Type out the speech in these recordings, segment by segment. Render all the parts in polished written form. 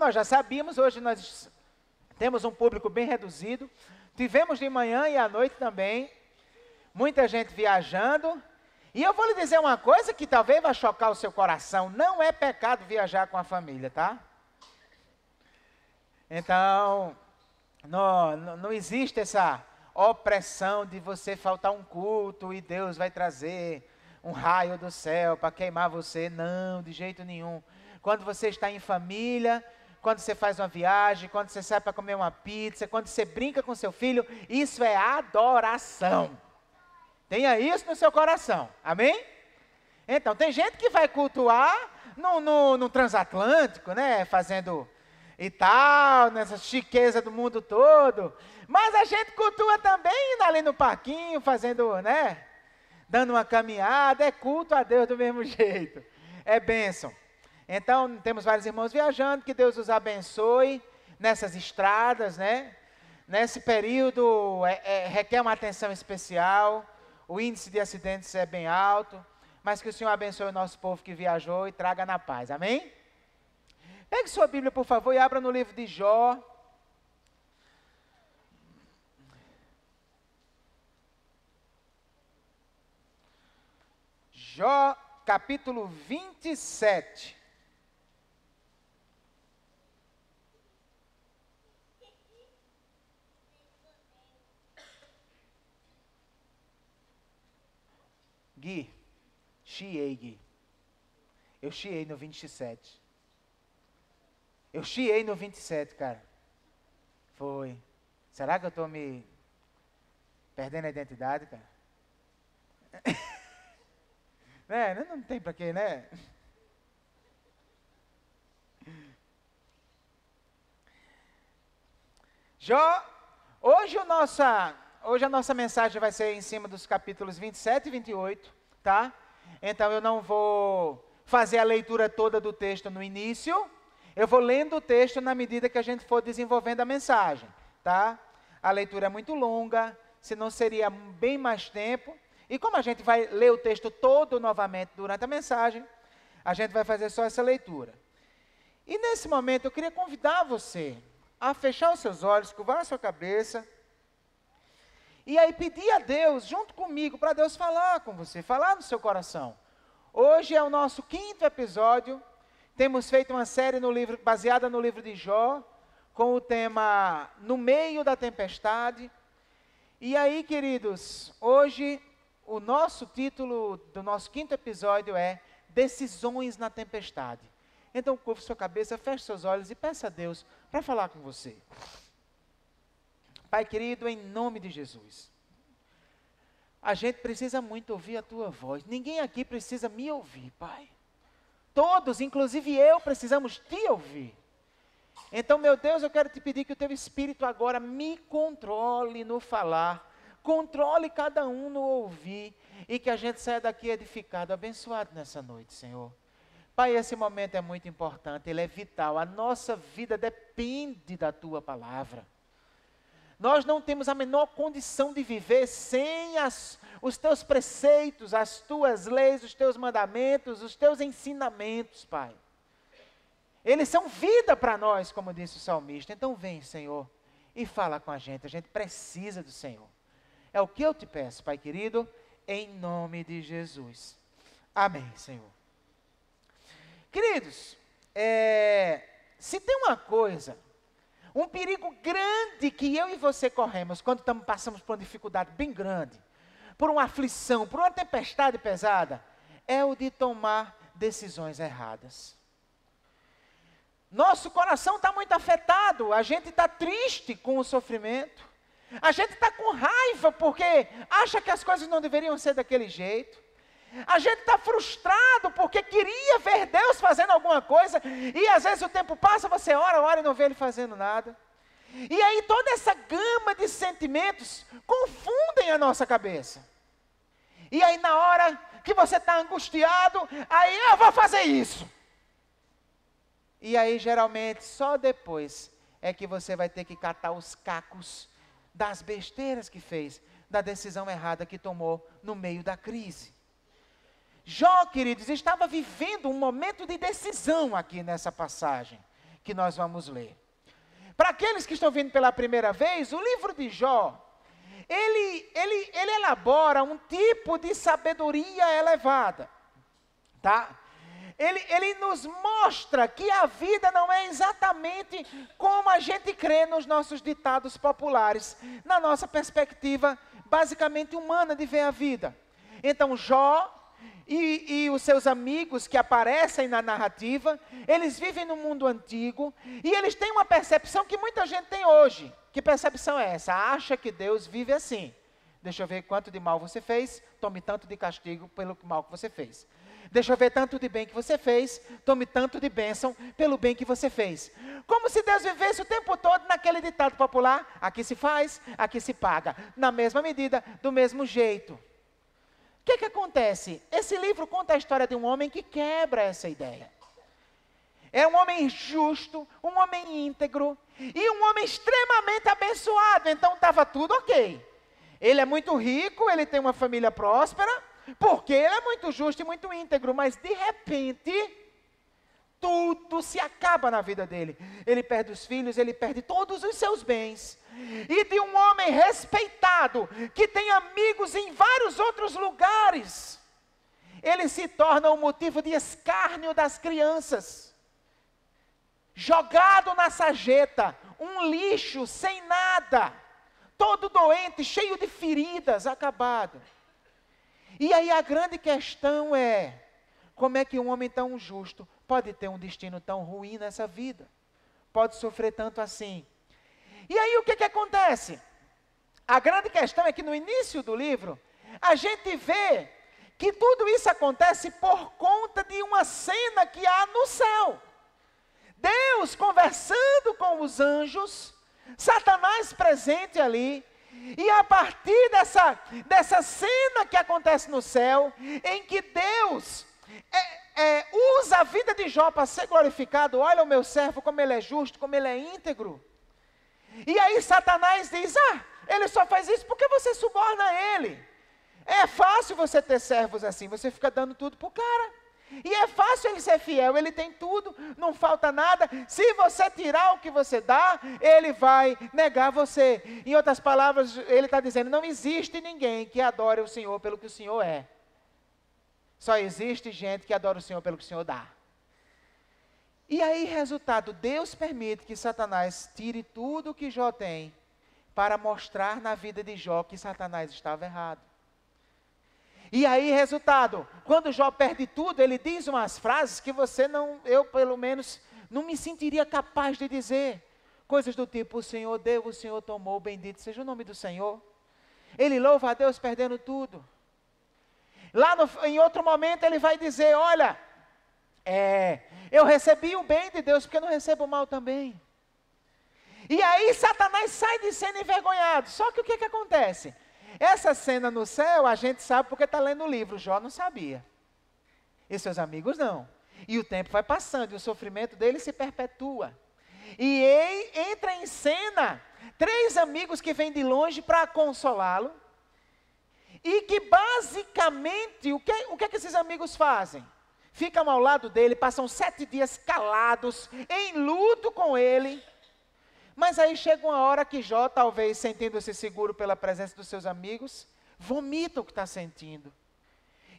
nós já sabíamos, hoje nós temos um público bem reduzido. Tivemos de manhã e à noite também. Muita gente viajando. E eu vou lhe dizer uma coisa que talvez vai chocar o seu coração. Não é pecado viajar com a família, tá? Então, não existe essa opressão de você faltar um culto e Deus vai trazer um raio do céu para queimar você. Não, de jeito nenhum. Quando você está em família, quando você faz uma viagem, quando você sai para comer uma pizza, quando você brinca com seu filho, isso é adoração. Tenha isso no seu coração, amém? Então, tem gente que vai cultuar no transatlântico, né, fazendo e tal, nessa chiqueza do mundo todo, mas a gente cultua também indo ali no parquinho, fazendo, né, dando uma caminhada, é culto a Deus do mesmo jeito, é bênção. Então, temos vários irmãos viajando, que Deus os abençoe nessas estradas, né, nesse período requer uma atenção especial. O índice de acidentes é bem alto, mas que o Senhor abençoe o nosso povo que viajou e traga na paz, amém? Pegue sua Bíblia, por favor, e abra no livro de Jó. Jó, capítulo 27. Gui, chiei, Gui. Eu chiei no 27. Eu chiei no 27, cara. Foi. Será que eu estou me perdendo a identidade, cara? Né? Não tem pra quê, né? Jó, hoje a nossa mensagem vai ser em cima dos capítulos 27 e 28, tá? Então eu não vou fazer a leitura toda do texto no início, eu vou lendo o texto na medida que a gente for desenvolvendo a mensagem, tá? A leitura é muito longa, senão seria bem mais tempo, e como a gente vai ler o texto todo novamente durante a mensagem, a gente vai fazer só essa leitura. E nesse momento eu queria convidar você a fechar os seus olhos, curvar a sua cabeça, e aí pedir a Deus, junto comigo, para Deus falar com você, falar no seu coração. Hoje é o nosso 5º episódio, temos feito uma série baseada no livro de Jó, com o tema No Meio da Tempestade. E aí, queridos, hoje o nosso título do nosso 5º episódio é Decisões na Tempestade. Então, curva sua cabeça, feche seus olhos e peça a Deus para falar com você. Pai querido, em nome de Jesus, a gente precisa muito ouvir a Tua voz. Ninguém aqui precisa me ouvir, Pai. Todos, inclusive eu, precisamos Te ouvir. Então, meu Deus, eu quero Te pedir que o Teu Espírito agora me controle no falar, controle cada um no ouvir, e que a gente saia daqui edificado, abençoado nessa noite, Senhor. Pai, esse momento é muito importante, ele é vital, a nossa vida depende da Tua palavra. Nós não temos a menor condição de viver sem os Teus preceitos, as Tuas leis, os Teus mandamentos, os Teus ensinamentos, Pai. Eles são vida para nós, como disse o salmista. Então vem, Senhor, e fala com a gente precisa do Senhor. É o que eu te peço, Pai querido, em nome de Jesus. Amém, Senhor. Queridos, se tem uma coisa, um perigo grande que eu e você corremos quando passamos por uma dificuldade bem grande, por uma aflição, por uma tempestade pesada, é o de tomar decisões erradas. Nosso coração está muito afetado, a gente está triste com o sofrimento, a gente está com raiva porque acha que as coisas não deveriam ser daquele jeito. A gente está frustrado porque queria ver Deus fazendo alguma coisa e às vezes o tempo passa, você ora e não vê Ele fazendo nada. E aí toda essa gama de sentimentos confundem a nossa cabeça. E aí na hora que você está angustiado, aí eu vou fazer isso. E aí geralmente só depois é que você vai ter que catar os cacos das besteiras que fez, da decisão errada que tomou no meio da crise. Jó, queridos, estava vivendo um momento de decisão aqui nessa passagem, que nós vamos ler. Para aqueles que estão vindo pela primeira vez, o livro de Jó, ele elabora um tipo de sabedoria elevada, tá? Ele nos mostra que a vida não é exatamente como a gente crê nos nossos ditados populares, na nossa perspectiva basicamente humana de ver a vida. Então Jó e os seus amigos que aparecem na narrativa, eles vivem no mundo antigo e eles têm uma percepção que muita gente tem hoje. Que percepção é essa? Acha que Deus vive assim. Deixa eu ver quanto de mal você fez, tome tanto de castigo pelo mal que você fez. Deixa eu ver tanto de bem que você fez, tome tanto de bênção pelo bem que você fez. Como se Deus vivesse o tempo todo naquele ditado popular, aqui se faz, aqui se paga, na mesma medida, do mesmo jeito. O que acontece? Esse livro conta a história de um homem que quebra essa ideia. É um homem justo, um homem íntegro e um homem extremamente abençoado, então estava tudo ok. Ele é muito rico, ele tem uma família próspera, porque ele é muito justo e muito íntegro, mas de repente, tudo se acaba na vida dele. Ele perde os filhos, ele perde todos os seus bens. E de um homem respeitado, que tem amigos em vários outros lugares, ele se torna um motivo de escárnio das crianças. Jogado na sarjeta, um lixo sem nada, todo doente, cheio de feridas, acabado. E aí a grande questão é, como é que um homem tão justo pode ter um destino tão ruim nessa vida? Pode sofrer tanto assim? E aí o que acontece? A grande questão é que no início do livro, a gente vê que tudo isso acontece por conta de uma cena que há no céu. Deus conversando com os anjos, Satanás presente ali, e a partir dessa cena que acontece no céu, em que Deus usa a vida de Jó para ser glorificado, olha o meu servo como ele é justo, como ele é íntegro. E aí Satanás diz, ele só faz isso porque você suborna ele. É fácil você ter servos assim, você fica dando tudo para o cara. E é fácil ele ser fiel, ele tem tudo, não falta nada. Se você tirar o que você dá, ele vai negar você. Em outras palavras, ele está dizendo, não existe ninguém que adore o Senhor pelo que o Senhor é. Só existe gente que adora o Senhor pelo que o Senhor dá. E aí, resultado, Deus permite que Satanás tire tudo o que Jó tem, para mostrar na vida de Jó que Satanás estava errado. E aí, resultado, quando Jó perde tudo, ele diz umas frases que eu pelo menos, não me sentiria capaz de dizer. Coisas do tipo, o Senhor deu, o Senhor tomou, bendito seja o nome do Senhor. Ele louva a Deus perdendo tudo. Lá em outro momento ele vai dizer, olha, eu recebi o bem de Deus, porque eu não recebo o mal também. E aí Satanás sai de cena envergonhado. Só que o que acontece? Essa cena no céu, a gente sabe porque está lendo o livro. Jó não sabia. E seus amigos não. E o tempo vai passando, e o sofrimento dele se perpetua. E entra em cena 3 amigos que vêm de longe para consolá-lo. E que basicamente, o que esses amigos fazem? Ficam ao lado dele, passam 7 dias calados, em luto com ele. Mas aí chega uma hora que Jó, talvez sentindo-se seguro pela presença dos seus amigos, vomita o que está sentindo.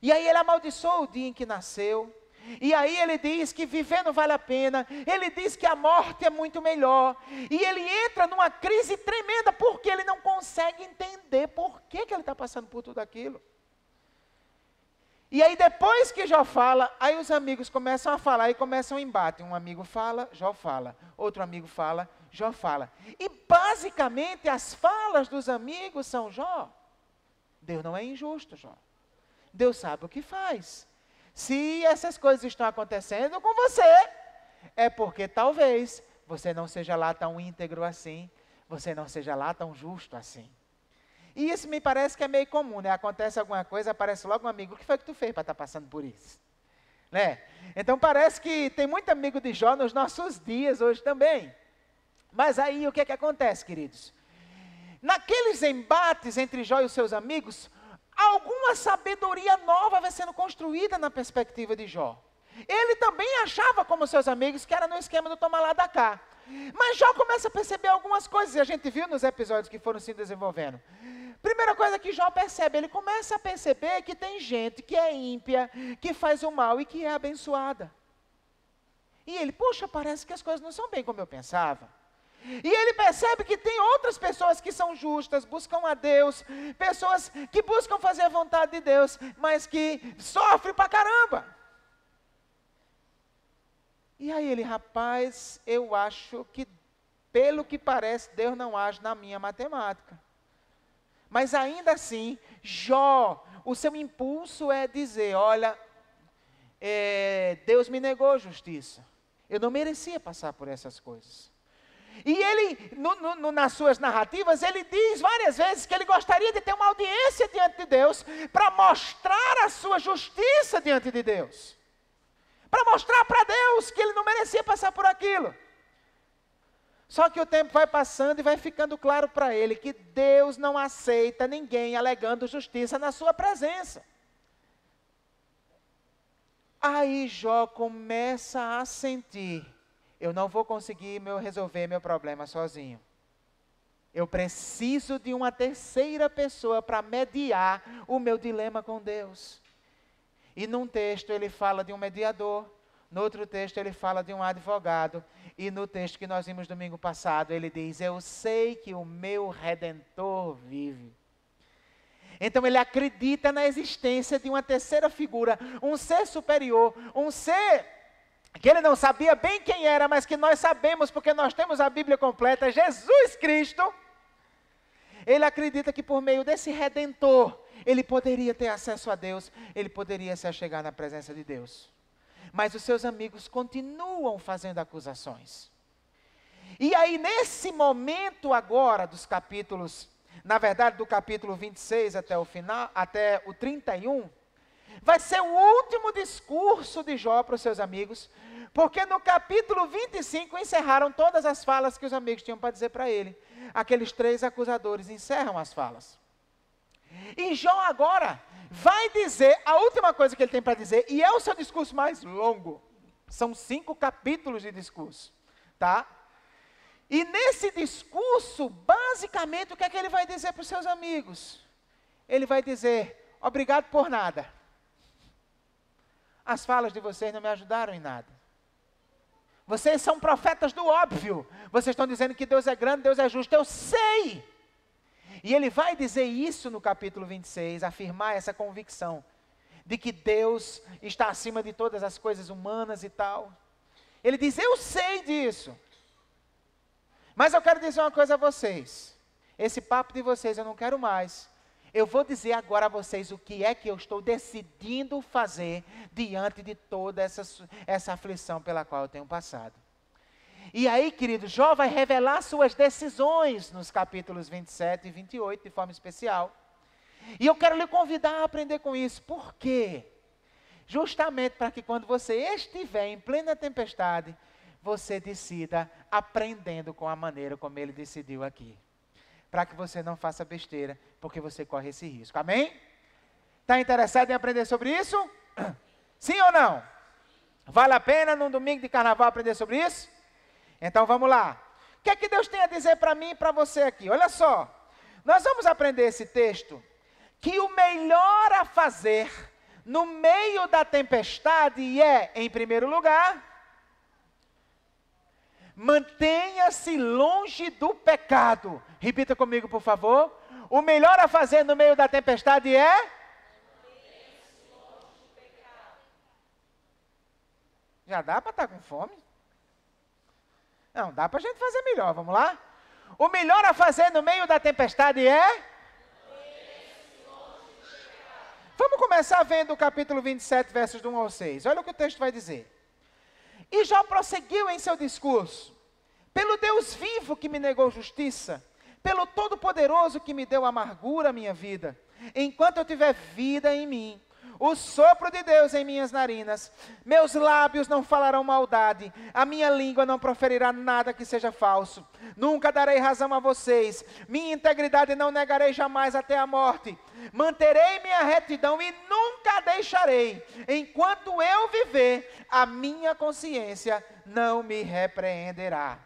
E aí ele amaldiçoa o dia em que nasceu. E aí ele diz que viver não vale a pena. Ele diz que a morte é muito melhor. E ele entra numa crise tremenda, porque ele não consegue entender por que ele está passando por tudo aquilo. E aí depois que Jó fala, aí os amigos começam a falar e começam um embate. Um amigo fala, Jó fala. Outro amigo fala, Jó fala. E basicamente as falas dos amigos são, Jó, Deus não é injusto, Jó. Deus sabe o que faz. Se essas coisas estão acontecendo com você, é porque talvez você não seja lá tão íntegro assim, você não seja lá tão justo assim. E isso me parece que é meio comum, né? Acontece alguma coisa, aparece logo um amigo, o que foi que tu fez para estar passando por isso? Né? Então parece que tem muito amigo de Jó nos nossos dias hoje também. Mas aí o que acontece, queridos? Naqueles embates entre Jó e os seus amigos, alguma sabedoria nova vai sendo construída na perspectiva de Jó. Ele também achava, como seus amigos, que era no esquema do toma lá da cá. Mas Jó começa a perceber algumas coisas, e a gente viu nos episódios que foram se desenvolvendo. Primeira coisa que Jó percebe, ele começa a perceber que tem gente que é ímpia, que faz o mal e que é abençoada. E ele, poxa, parece que as coisas não são bem como eu pensava. E ele percebe que tem outras pessoas que são justas, buscam a Deus, pessoas que buscam fazer a vontade de Deus, mas que sofrem pra caramba. E aí ele, rapaz, eu acho que, pelo que parece, Deus não age na minha matemática. Mas ainda assim, Jó, o seu impulso é dizer, olha, Deus me negou justiça. Eu não merecia passar por essas coisas. E ele, nas suas narrativas, ele diz várias vezes que ele gostaria de ter uma audiência diante de Deus, para mostrar a sua justiça diante de Deus. Para mostrar para Deus que ele não merecia passar por aquilo. Só que o tempo vai passando e vai ficando claro para ele que Deus não aceita ninguém alegando justiça na sua presença. Aí Jó começa a sentir, eu não vou conseguir resolver meu problema sozinho. Eu preciso de uma terceira pessoa para mediar o meu dilema com Deus. E num texto ele fala de um mediador, no outro texto ele fala de um advogado, e no texto que nós vimos domingo passado ele diz, eu sei que o meu Redentor vive. Então ele acredita na existência de uma terceira figura, um ser superior, um ser que ele não sabia bem quem era, mas que nós sabemos porque nós temos a Bíblia completa, Jesus Cristo. Ele acredita que por meio desse Redentor, ele poderia ter acesso a Deus, ele poderia se achegar na presença de Deus. Mas os seus amigos continuam fazendo acusações. E aí nesse momento agora dos capítulos, na verdade do capítulo 26 até o final, até o 31, vai ser o último discurso de Jó para os seus amigos, porque no capítulo 25 encerraram todas as falas que os amigos tinham para dizer para ele. Aqueles 3 acusadores encerram as falas. E Jó agora vai dizer a última coisa que ele tem para dizer, e é o seu discurso mais longo. São 5 capítulos de discurso, tá? E nesse discurso, basicamente, o que é que ele vai dizer para os seus amigos? Ele vai dizer, obrigado por nada. As falas de vocês não me ajudaram em nada. Vocês são profetas do óbvio. Vocês estão dizendo que Deus é grande, Deus é justo. Eu sei. E ele vai dizer isso no capítulo 26, afirmar essa convicção de que Deus está acima de todas as coisas humanas e tal. Ele diz, eu sei disso. Mas eu quero dizer uma coisa a vocês. Esse papo de vocês eu não quero mais. Eu vou dizer agora a vocês o que é que eu estou decidindo fazer diante de toda essa aflição pela qual eu tenho passado. E aí, querido, Jó vai revelar suas decisões nos capítulos 27 e 28, de forma especial. E eu quero lhe convidar a aprender com isso. Por quê? Justamente para que quando você estiver em plena tempestade, você decida aprendendo com a maneira como ele decidiu aqui. Para que você não faça besteira, porque você corre esse risco. Amém? Está interessado em aprender sobre isso? Sim ou não? Vale a pena num domingo de carnaval aprender sobre isso? Então vamos lá. O que é que Deus tem a dizer para mim e para você aqui? Olha só. Nós vamos aprender esse texto, que o melhor a fazer no meio da tempestade é, em primeiro lugar, mantenha-se longe do pecado. Repita comigo, por favor. O melhor a fazer no meio da tempestade é? Mantenha-se longe do pecado. Já dá para estar com fome? Não, dá para a gente fazer melhor, vamos lá? O melhor a fazer no meio da tempestade é? Mantenha-se longe do pecado. Vamos começar vendo o capítulo 27, versos do 1 ao 6. Olha o que o texto vai dizer. E Jó prosseguiu em seu discurso. Pelo Deus vivo que me negou justiça, pelo Todo-Poderoso que me deu amargura à minha vida, enquanto eu tiver vida em mim, o sopro de Deus em minhas narinas, meus lábios não falarão maldade, a minha língua não proferirá nada que seja falso, nunca darei razão a vocês, minha integridade não negarei jamais até a morte, manterei minha retidão e nunca a deixarei, enquanto eu viver, a minha consciência não me repreenderá.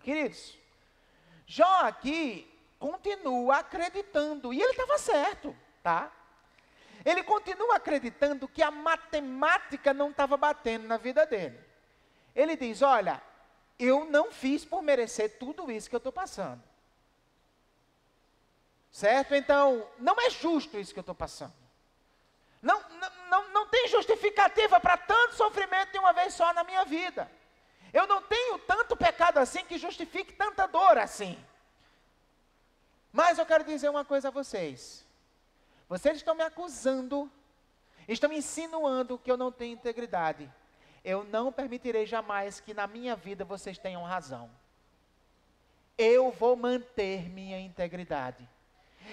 Queridos, Jó aqui continua acreditando, e ele estava certo, tá? Ele continua acreditando que a matemática não estava batendo na vida dele. Ele diz, olha, eu não fiz por merecer tudo isso que eu estou passando. Certo? Então, não é justo isso que eu estou passando. Não tem justificativa para tanto sofrimento de uma vez só na minha vida. Eu não tenho tanto pecado assim que justifique tanta dor assim. Mas eu quero dizer uma coisa a vocês. Vocês estão me acusando, estão me insinuando que eu não tenho integridade. Eu não permitirei jamais que na minha vida vocês tenham razão. Eu vou manter minha integridade.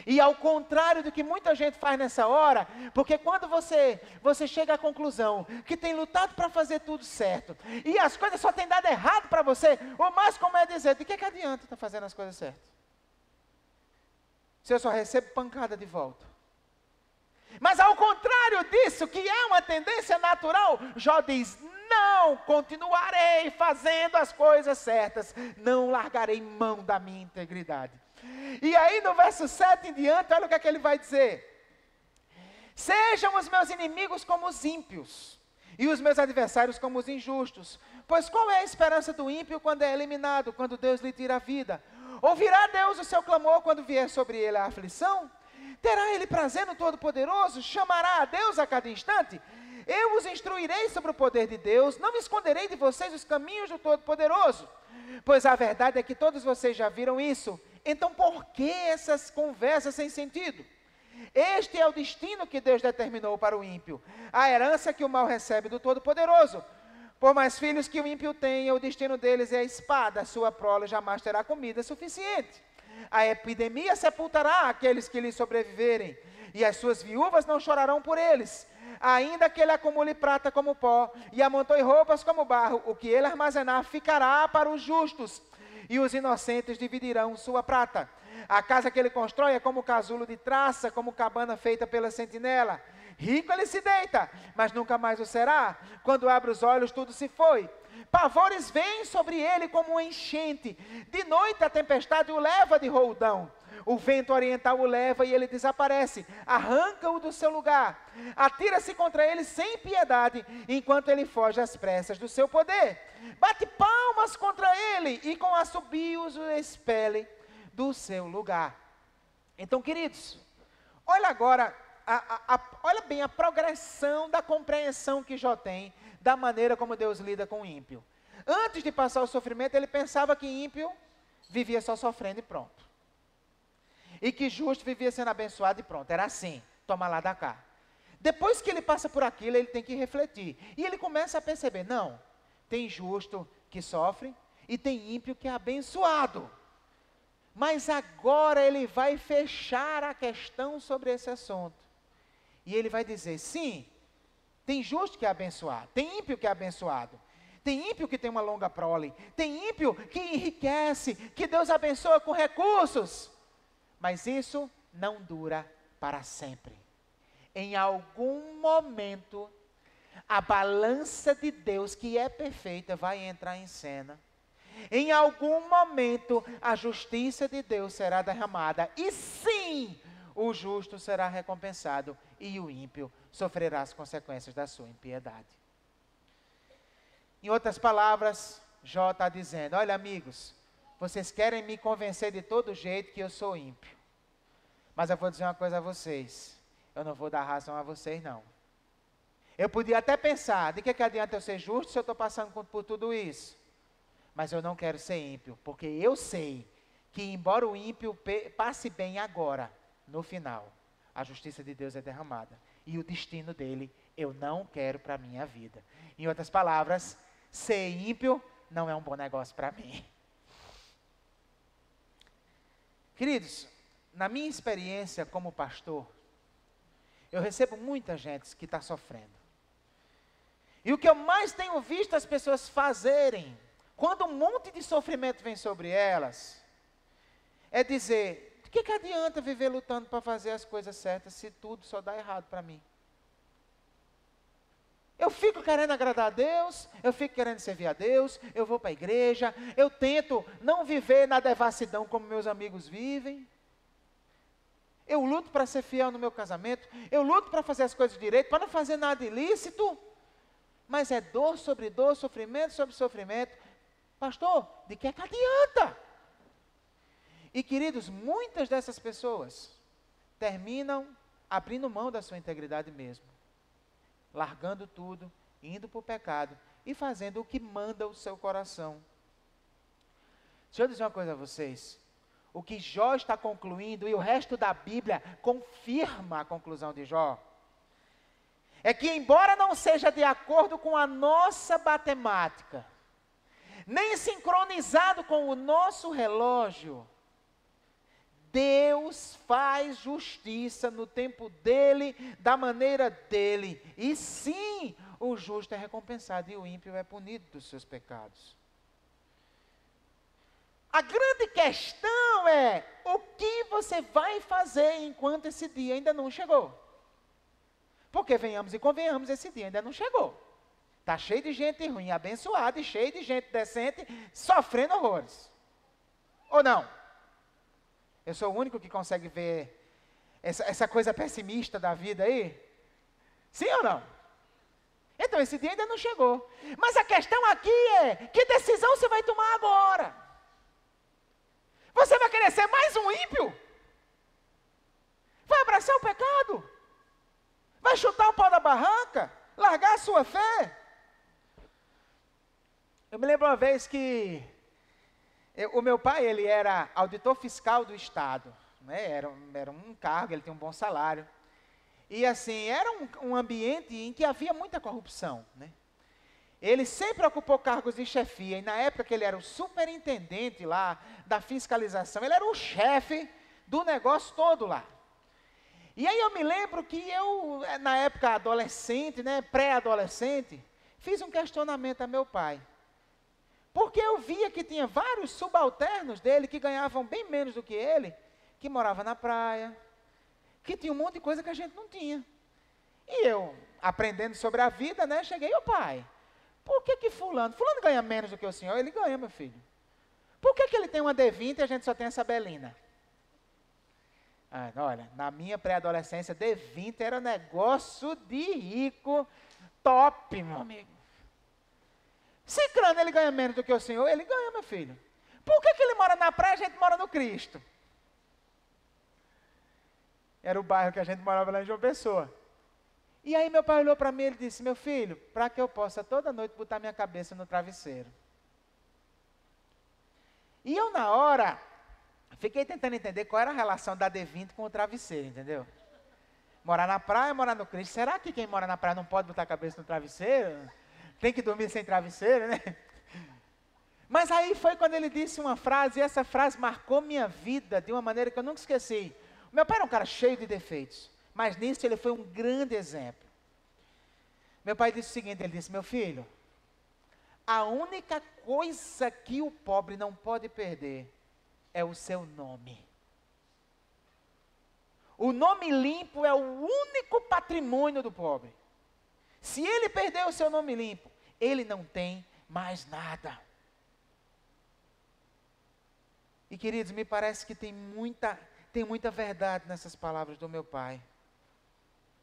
E ao contrário do que muita gente faz nessa hora, porque quando você chega à conclusão que tem lutado para fazer tudo certo, e as coisas só têm dado errado para você, ou mais como é dizer, de que adianta estar fazendo as coisas certas? Se eu só recebo pancada de volta. Mas ao contrário disso, que é uma tendência natural, Jó diz, não, continuarei fazendo as coisas certas, não largarei mão da minha integridade. E aí no verso 7 em diante, olha o que é que ele vai dizer. Sejam os meus inimigos como os ímpios, e os meus adversários como os injustos. Pois qual é a esperança do ímpio quando é eliminado, quando Deus lhe tira a vida? Ouvirá Deus o seu clamor quando vier sobre ele a aflição? Terá ele prazer no Todo-Poderoso? Chamará a Deus a cada instante? Eu os instruirei sobre o poder de Deus, não me esconderei de vocês os caminhos do Todo-Poderoso. Pois a verdade é que todos vocês já viram isso. Então por que essas conversas sem sentido? Este é o destino que Deus determinou para o ímpio, a herança que o mal recebe do Todo-Poderoso. Por mais filhos que o ímpio tenha, o destino deles é a espada, a sua prole jamais terá comida suficiente. A epidemia sepultará aqueles que lhe sobreviverem, e as suas viúvas não chorarão por eles. Ainda que ele acumule prata como pó, e amontoe roupas como barro, o que ele armazenar ficará para os justos, e os inocentes dividirão sua prata. A casa que ele constrói é como casulo de traça, como cabana feita pela sentinela. Rico ele se deita, mas nunca mais o será. Quando abre os olhos, tudo se foi. Pavores vêm sobre ele como uma enchente. De noite a tempestade o leva de roldão. O vento oriental o leva e ele desaparece. Arranca-o do seu lugar. Atira-se contra ele sem piedade, enquanto ele foge às pressas do seu poder. Bate palmas contra ele e com assobios o expele do seu lugar. Então, queridos, olha agora, olha bem a progressão da compreensão que Jó tem da maneira como Deus lida com o ímpio. Antes de passar o sofrimento, ele pensava que ímpio vivia só sofrendo e pronto. E que justo vivia sendo abençoado e pronto. Era assim, toma lá da cá. Depois que ele passa por aquilo, ele tem que refletir. E ele começa a perceber, não, tem justo que sofre e tem ímpio que é abençoado. Mas agora ele vai fechar a questão sobre esse assunto. E ele vai dizer, sim, tem justo que é abençoado, tem ímpio que é abençoado. Tem ímpio que tem uma longa prole, tem ímpio que enriquece, que Deus abençoa com recursos. Mas isso não dura para sempre. Em algum momento, a balança de Deus, que é perfeita, vai entrar em cena. Em algum momento, a justiça de Deus será derramada. E sim, o justo será recompensado e o ímpio sofrerá as consequências da sua impiedade. Em outras palavras, Jó está dizendo, olha amigos, vocês querem me convencer de todo jeito que eu sou ímpio. Mas eu vou dizer uma coisa a vocês, eu não vou dar razão a vocês não. Eu podia até pensar, de que adianta eu ser justo se eu estou passando por tudo isso? Mas eu não quero ser ímpio, porque eu sei que embora o ímpio passe bem agora, no final, a justiça de Deus é derramada. E o destino dele eu não quero para a minha vida. Em outras palavras, ser ímpio não é um bom negócio para mim. Queridos, na minha experiência como pastor, Eu recebo muita gente que está sofrendo. E o que eu mais tenho visto as pessoas fazerem, quando um monte de sofrimento vem sobre elas, é dizer, de que adianta viver lutando para fazer as coisas certas se tudo só dá errado para mim? Eu fico querendo agradar a Deus, eu fico querendo servir a Deus, eu vou para a igreja, eu tento não viver na devassidão como meus amigos vivem. Eu luto para ser fiel no meu casamento, eu luto para fazer as coisas direito, para não fazer nada ilícito. Mas é dor sobre dor, sofrimento sobre sofrimento. Pastor, de que adianta? E queridos, muitas dessas pessoas terminam abrindo mão da sua integridade mesmo. Largando tudo, indo para o pecado e fazendo o que manda o seu coração. Deixa eu dizer uma coisa a vocês. O que Jó está concluindo e o resto da Bíblia confirma a conclusão de Jó. É que embora não seja de acordo com a nossa matemática, nem sincronizado com o nosso relógio, Deus faz justiça no tempo dele, da maneira dele. E sim, o justo é recompensado e o ímpio é punido dos seus pecados. A grande questão é, o que você vai fazer enquanto esse dia ainda não chegou? Porque venhamos e convenhamos, esse dia ainda não chegou. Está cheio de gente ruim, abençoada, e cheio de gente decente, sofrendo horrores. Ou não? Eu sou o único que consegue ver essa coisa pessimista da vida aí? Sim ou não? Então, esse dia ainda não chegou. Mas a questão aqui é, que decisão você vai tomar agora? Você vai querer ser mais um ímpio? Vai abraçar o pecado? Vai chutar o pau da barranca? Largar a sua fé? Eu me lembro uma vez que o meu pai, ele era auditor fiscal do Estado, né? Era um cargo, ele tinha um bom salário. E assim, era um ambiente em que havia muita corrupção, né? Ele sempre ocupou cargos de chefia, e na época que ele era o superintendente lá da fiscalização, ele era o chefe do negócio todo lá. E aí eu me lembro que eu, na época adolescente, né, pré-adolescente, fiz um questionamento a meu pai. Porque eu via que tinha vários subalternos dele que ganhavam bem menos do que ele, que morava na praia, que tinha um monte de coisa que a gente não tinha. E eu, aprendendo sobre a vida, né, cheguei, ô pai, por que fulano ganha menos do que o senhor? Ele ganha, meu filho. Por que ele tem uma D20 e a gente só tem essa Belina? Ah, olha, na minha pré-adolescência, D20 era negócio de rico, top, meu amigo. Cicrano, ele ganha menos do que o senhor? Ele ganha, meu filho. Por que ele mora na praia e a gente mora no Cristo? Era o bairro que a gente morava lá em João Pessoa. E aí meu pai olhou para mim e disse, meu filho, para que eu possa toda noite botar minha cabeça no travesseiro. E eu na hora, fiquei tentando entender qual era a relação da D20 com o travesseiro, entendeu? Morar na praia, morar no Cristo. Será que quem mora na praia não pode botar a cabeça no travesseiro? Tem que dormir sem travesseiro, né? Mas aí foi quando ele disse uma frase, e essa frase marcou minha vida de uma maneira que eu nunca esqueci. O meu pai era um cara cheio de defeitos, mas nisso ele foi um grande exemplo. Meu pai disse o seguinte, ele disse, meu filho, a única coisa que o pobre não pode perder é o seu nome. O nome limpo é o único patrimônio do pobre. Se ele perder o seu nome limpo, ele não tem mais nada. E queridos, me parece que tem muita verdade nessas palavras do meu pai.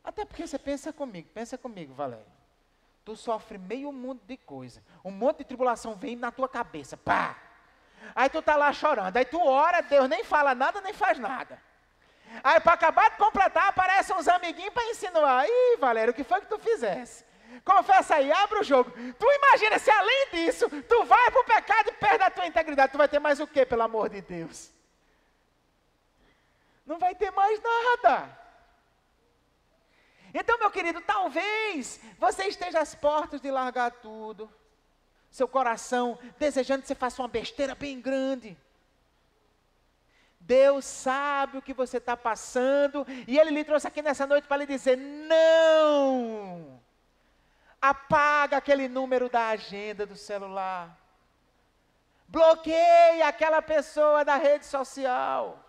Até porque você pensa comigo, Valério. Tu sofre meio mundo de coisa. Um monte de tribulação vem na tua cabeça, pá! Aí tu tá lá chorando, aí tu ora, Deus nem fala nada, nem faz nada. Aí para acabar de completar, aparecem uns amiguinhos para insinuar. Ih, Valério, o que foi que tu fizesse? Confessa aí, abre o jogo. Tu imagina se além disso, tu vai para o pecado e perde a tua integridade. Tu vai ter mais o quê, pelo amor de Deus? Não vai ter mais nada. Então, meu querido, talvez você esteja às portas de largar tudo. Seu coração desejando que você faça uma besteira bem grande. Deus sabe o que você está passando, e Ele lhe trouxe aqui nessa noite para lhe dizer, não! Apaga aquele número da agenda do celular. Bloqueia aquela pessoa da rede social.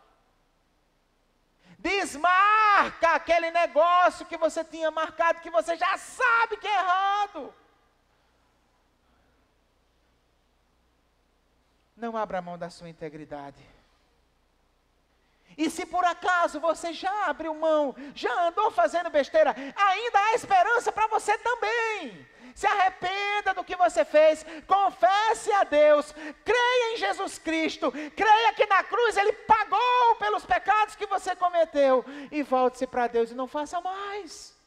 Desmarca aquele negócio que você tinha marcado, que você já sabe que é errado. Não abra mão da sua integridade. E se por acaso você já abriu mão, já andou fazendo besteira, ainda há esperança para você também. Se arrependa do que você fez, confesse a Deus, creia em Jesus Cristo, creia que na cruz Ele pagou pelos pecados que você cometeu, e volte-se para Deus e não faça mais.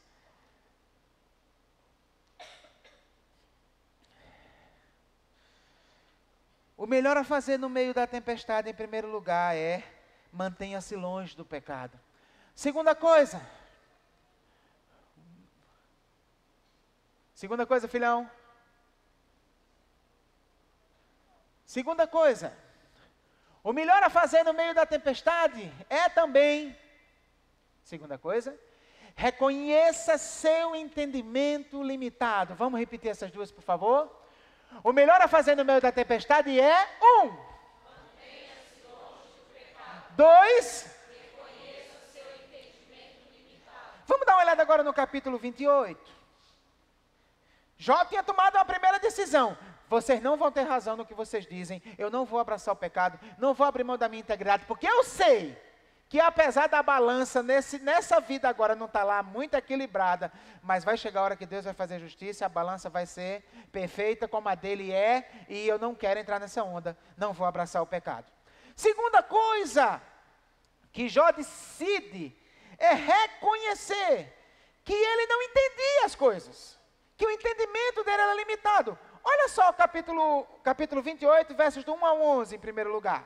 O melhor a fazer no meio da tempestade, em primeiro lugar, é mantenha-se longe do pecado. Segunda coisa, filhão. Segunda coisa, o melhor a fazer no meio da tempestade é também, segunda coisa, reconheça seu entendimento limitado. Vamos repetir essas duas, por favor? O melhor a fazer no meio da tempestade é 1. 2, reconheça seu entendimento limitado. Vamos dar uma olhada agora no capítulo 28. Jó tinha tomado uma primeira decisão. Vocês não vão ter razão no que vocês dizem. Eu não vou abraçar o pecado. Não vou abrir mão da minha integridade. Porque eu sei que apesar da balança nessa vida agora não estar lá muito equilibrada, mas vai chegar a hora que Deus vai fazer justiça, a balança vai ser perfeita como a dele é, e eu não quero entrar nessa onda. Não vou abraçar o pecado. Segunda coisa que Jó decide é reconhecer que ele não entendia as coisas, que o entendimento dele era limitado. Olha só o capítulo 28, versos do 1 ao 11, em primeiro lugar.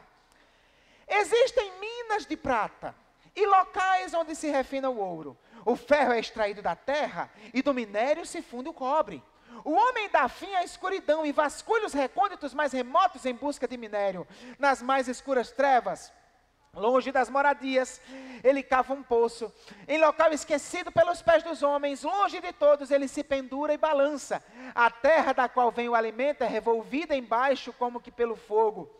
Existem minas de prata e locais onde se refina o ouro. O ferro é extraído da terra e do minério se funde o cobre. O homem dá fim à escuridão e vasculha os recônditos mais remotos em busca de minério. Nas mais escuras trevas, longe das moradias, ele cava um poço. Em local esquecido pelos pés dos homens, longe de todos, ele se pendura e balança. A terra da qual vem o alimento é revolvida embaixo como que pelo fogo.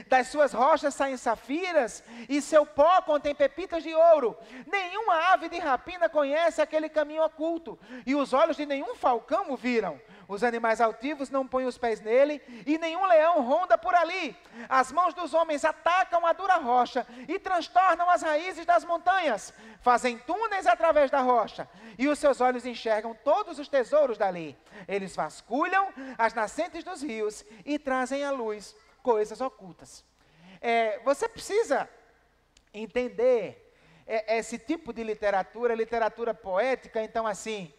Das suas rochas saem safiras, e seu pó contém pepitas de ouro. Nenhuma ave de rapina conhece aquele caminho oculto, e os olhos de nenhum falcão o viram. Os animais altivos não põem os pés nele, e nenhum leão ronda por ali. As mãos dos homens atacam a dura rocha, e transtornam as raízes das montanhas. Fazem túneis através da rocha, e os seus olhos enxergam todos os tesouros dali. Eles vasculham as nascentes dos rios, e trazem à luz coisas ocultas. Você precisa entender esse tipo de literatura poética, então assim,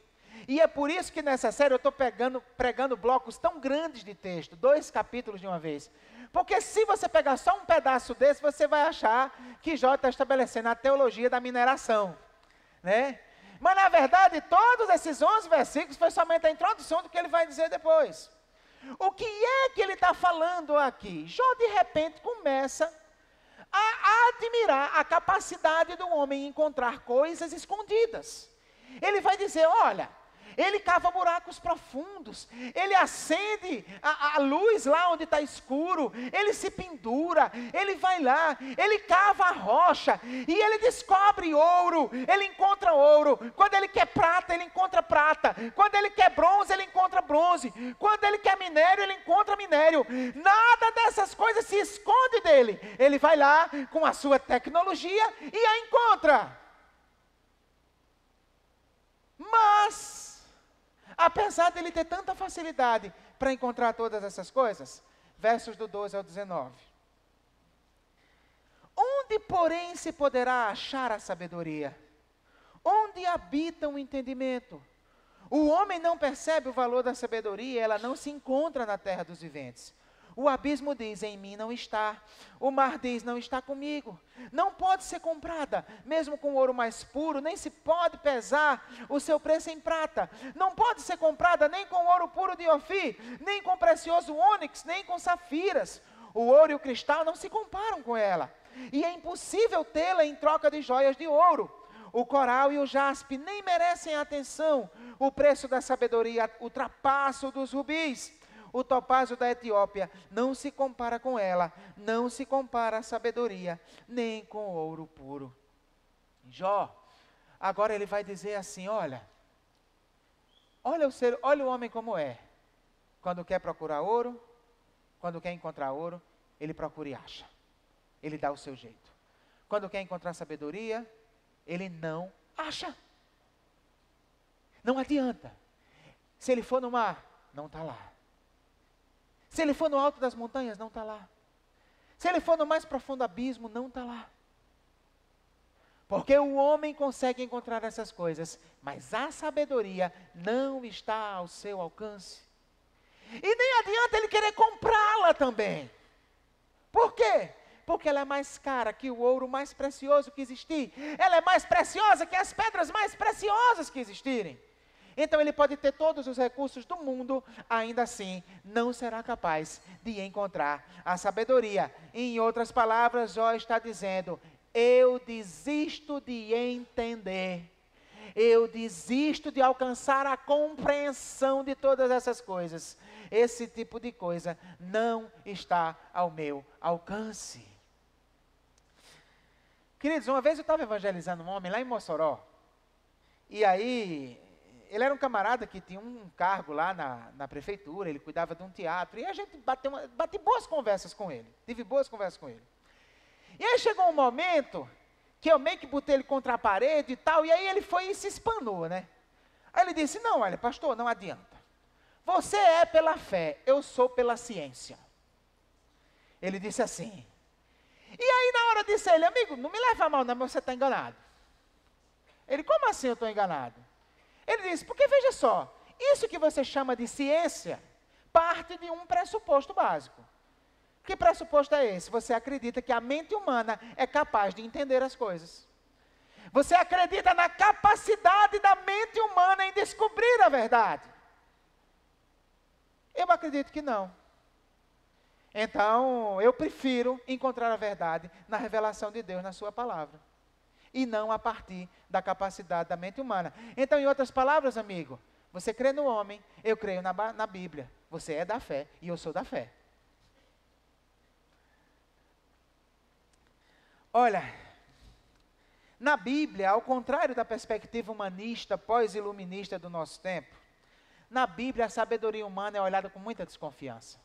e é por isso que nessa série eu estou pregando blocos tão grandes de texto, 2 capítulos de uma vez, porque se você pegar só um pedaço desse, você vai achar que Jó está estabelecendo a teologia da mineração, né? Mas na verdade, todos esses 11 versículos foi somente a introdução do que ele vai dizer depois. O que é que ele está falando aqui? Jó de repente começa a admirar a capacidade do homem em encontrar coisas escondidas. Ele vai dizer, olha, ele cava buracos profundos, ele acende a luz lá onde está escuro, ele se pendura, ele vai lá, ele cava a rocha, e ele descobre ouro, ele encontra ouro. Quando ele quer prata, ele encontra prata. Quando ele quer bronze, ele encontra bronze. Quando ele quer minério, ele encontra minério. Nada dessas coisas se esconde dele. Ele vai lá com a sua tecnologia e a encontra. Mas apesar dele ter tanta facilidade para encontrar todas essas coisas, versos do 12 ao 19. Onde, porém, se poderá achar a sabedoria? Onde habita o entendimento? O homem não percebe o valor da sabedoria, ela não se encontra na terra dos viventes. O abismo diz, em mim não está. O mar diz, não está comigo. Não pode ser comprada, mesmo com ouro mais puro, nem se pode pesar o seu preço em prata. Não pode ser comprada nem com ouro puro de Ofir, nem com precioso ônix, nem com safiras. O ouro e o cristal não se comparam com ela. e é impossível tê-la em troca de joias de ouro. O coral e o jaspe nem merecem atenção. O preço da sabedoria ultrapassa o dos rubis. O topázio da Etiópia não se compara com ela, não se compara a sabedoria, nem com ouro puro. Jó, agora ele vai dizer assim, olha o homem como é. Quando quer procurar ouro, quando quer encontrar ouro, ele procura e acha. Ele dá o seu jeito. Quando quer encontrar sabedoria, ele não acha. Não adianta. Se ele for no mar, não está lá. Se ele for no alto das montanhas, não está lá. Se ele for no mais profundo abismo, não está lá. Porque o homem consegue encontrar essas coisas, mas a sabedoria não está ao seu alcance. E nem adianta ele querer comprá-la também. Por quê? Porque ela é mais cara que o ouro mais precioso que existir. Ela é mais preciosa que as pedras mais preciosas que existirem. Então ele pode ter todos os recursos do mundo, ainda assim não será capaz de encontrar a sabedoria. Em outras palavras, Jó está dizendo, eu desisto de entender. Eu desisto de alcançar a compreensão de todas essas coisas. Esse tipo de coisa não está ao meu alcance. Queridos, uma vez eu estava evangelizando um homem lá em Mossoró. E aí, ele era um camarada que tinha um cargo lá na prefeitura, ele cuidava de um teatro. E a gente bate boas conversas com ele. Tive boas conversas com ele. E aí chegou um momento que eu meio que botei ele contra a parede e tal. E aí ele foi e se espanou, né? Aí ele disse, não, olha, pastor, não adianta. Você é pela fé, eu sou pela ciência. Ele disse assim. E aí na hora disse ele, amigo, não me leva a mal não, mas você está enganado. Ele, como assim eu estou enganado? Ele disse, porque veja só, isso que você chama de ciência, parte de um pressuposto básico. Que pressuposto é esse? Você acredita que a mente humana é capaz de entender as coisas. Você acredita na capacidade da mente humana em descobrir a verdade. Eu acredito que não. Então, eu prefiro encontrar a verdade na revelação de Deus, na sua palavra. E não a partir da capacidade da mente humana. Então, em outras palavras, amigo, você crê no homem, eu creio na Bíblia. Você é da fé e eu sou da fé. Olha, na Bíblia, ao contrário da perspectiva humanista, pós-iluminista do nosso tempo, na Bíblia a sabedoria humana é olhada com muita desconfiança.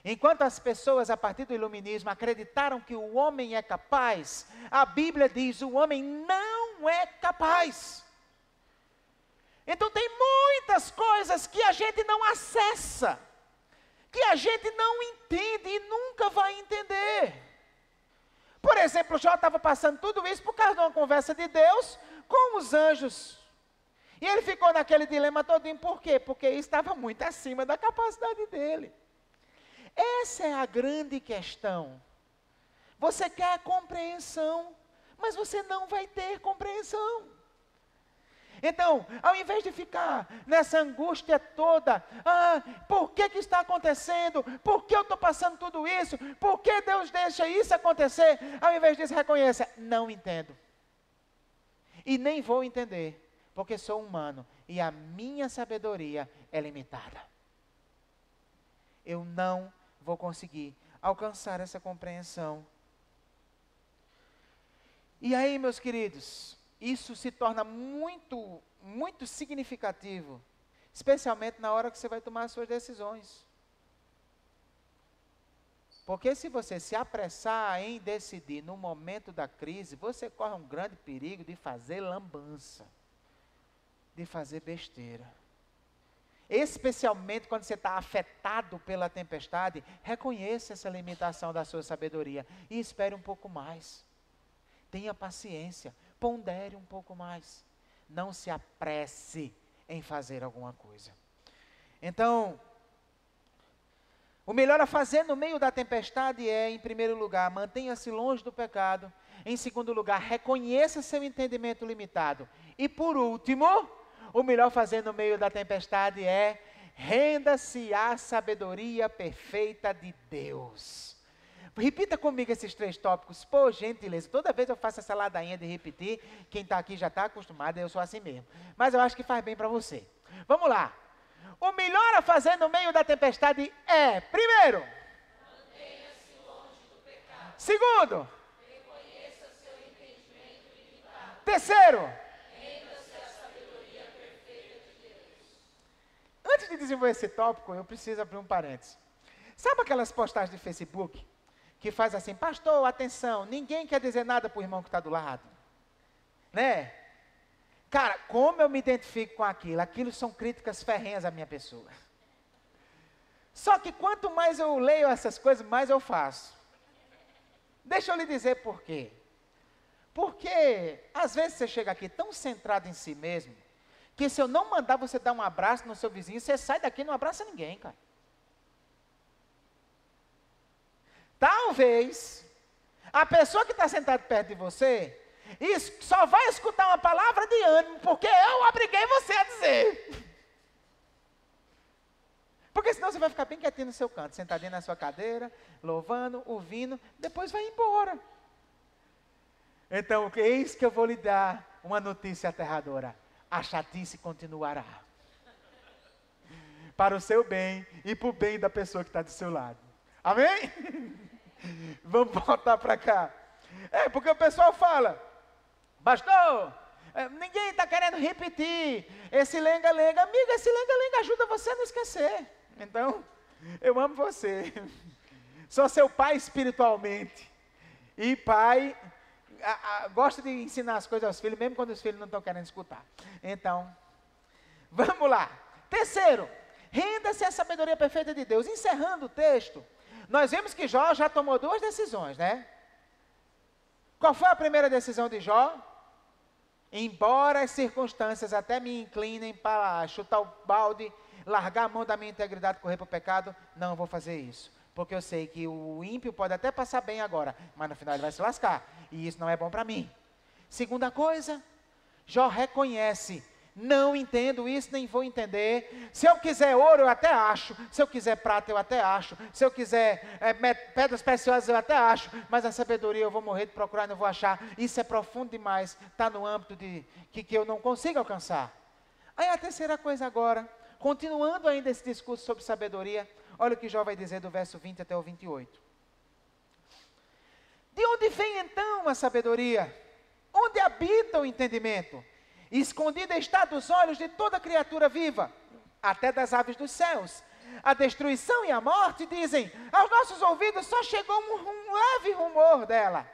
Enquanto as pessoas, a partir do iluminismo, acreditaram que o homem é capaz, a Bíblia diz, o homem não é capaz. Então tem muitas coisas que a gente não acessa, que a gente não entende e nunca vai entender. Por exemplo, Jó estava passando tudo isso por causa de uma conversa de Deus com os anjos. E ele ficou naquele dilema todinho, por quê? Porque estava muito acima da capacidade dele. Essa é a grande questão. Você quer compreensão, mas você não vai ter compreensão. Então, ao invés de ficar nessa angústia toda, por que está acontecendo? Por que eu estou passando tudo isso? Por que Deus deixa isso acontecer? Ao invés disso, reconheça, não entendo. E nem vou entender, porque sou humano e a minha sabedoria é limitada. Eu não vou conseguir alcançar essa compreensão. E aí, meus queridos, isso se torna muito, muito significativo, especialmente na hora que você vai tomar as suas decisões. Porque se você se apressar em decidir no momento da crise, você corre um grande perigo de fazer lambança, de fazer besteira. Especialmente quando você está afetado pela tempestade, reconheça essa limitação da sua sabedoria e espere um pouco mais. Tenha paciência, pondere um pouco mais. Não se apresse em fazer alguma coisa. Então, o melhor a fazer no meio da tempestade é, em primeiro lugar, mantenha-se longe do pecado. Em segundo lugar, reconheça seu entendimento limitado. E por último, o melhor a fazer no meio da tempestade é renda-se à sabedoria perfeita de Deus. Repita comigo esses 3 tópicos, por gentileza. Toda vez eu faço essa ladainha de repetir, quem está aqui já está acostumado, eu sou assim mesmo. Mas eu acho que faz bem para você. Vamos lá. O melhor a fazer no meio da tempestade é, primeiro, mantenha-se longe do pecado. Segundo, reconheça seu entendimento limitado. Terceiro, renda-se à sabedoria perfeita de Deus. Antes de desenvolver esse tópico, eu preciso abrir um parênteses. Sabe aquelas postagens de Facebook que faz assim, pastor, atenção, ninguém quer dizer nada para o irmão que está do lado? Né? Cara, como eu me identifico com aquilo? Aquilo são críticas ferrenhas à minha pessoa. Só que quanto mais eu leio essas coisas, mais eu faço. Deixa eu lhe dizer por quê. Porque, às vezes você chega aqui tão centrado em si mesmo, que se eu não mandar você dar um abraço no seu vizinho, você sai daqui e não abraça ninguém, cara. Talvez, a pessoa que está sentada perto de você, só vai escutar uma palavra de ânimo, porque eu obriguei você a dizer. Porque senão você vai ficar bem quietinho no seu canto, sentadinho na sua cadeira, louvando, ouvindo, depois vai embora. Então, eis que eu vou lhe dar uma notícia aterradora. A chatice continuará. Para o seu bem e para o bem da pessoa que está do seu lado. Amém? Vamos voltar para cá. Porque o pessoal fala, pastor, ninguém está querendo repetir esse lenga-lenga. Amiga, esse lenga-lenga ajuda você a não esquecer. Então, eu amo você. Sou seu pai espiritualmente. E pai, gosta de ensinar as coisas aos filhos, mesmo quando os filhos não estão querendo escutar. Então, vamos lá. Terceiro, renda-se à sabedoria perfeita de Deus. Encerrando o texto, nós vimos que Jó já tomou 2 decisões, né? Qual foi a primeira decisão de Jó? Embora as circunstâncias até me inclinem para chutar o balde, largar a mão da minha integridade e correr para o pecado, não vou fazer isso. Porque eu sei que o ímpio pode até passar bem agora, mas no final ele vai se lascar. E isso não é bom para mim. Segunda coisa, Jó reconhece, não entendo isso, nem vou entender. Se eu quiser ouro, eu até acho. Se eu quiser prata, eu até acho. Se eu quiser pedras preciosas, eu até acho. Mas a sabedoria eu vou morrer de procurar e não vou achar. Isso é profundo demais. Está no âmbito de que eu não consigo alcançar. Aí a terceira coisa agora, continuando ainda esse discurso sobre sabedoria, olha o que Jó vai dizer do verso 20 até o 28. De onde vem então a sabedoria? Onde habita o entendimento? Escondida está dos olhos de toda criatura viva, até das aves dos céus. A destruição e a morte, dizem, aos nossos ouvidos só chegou um leve rumor dela.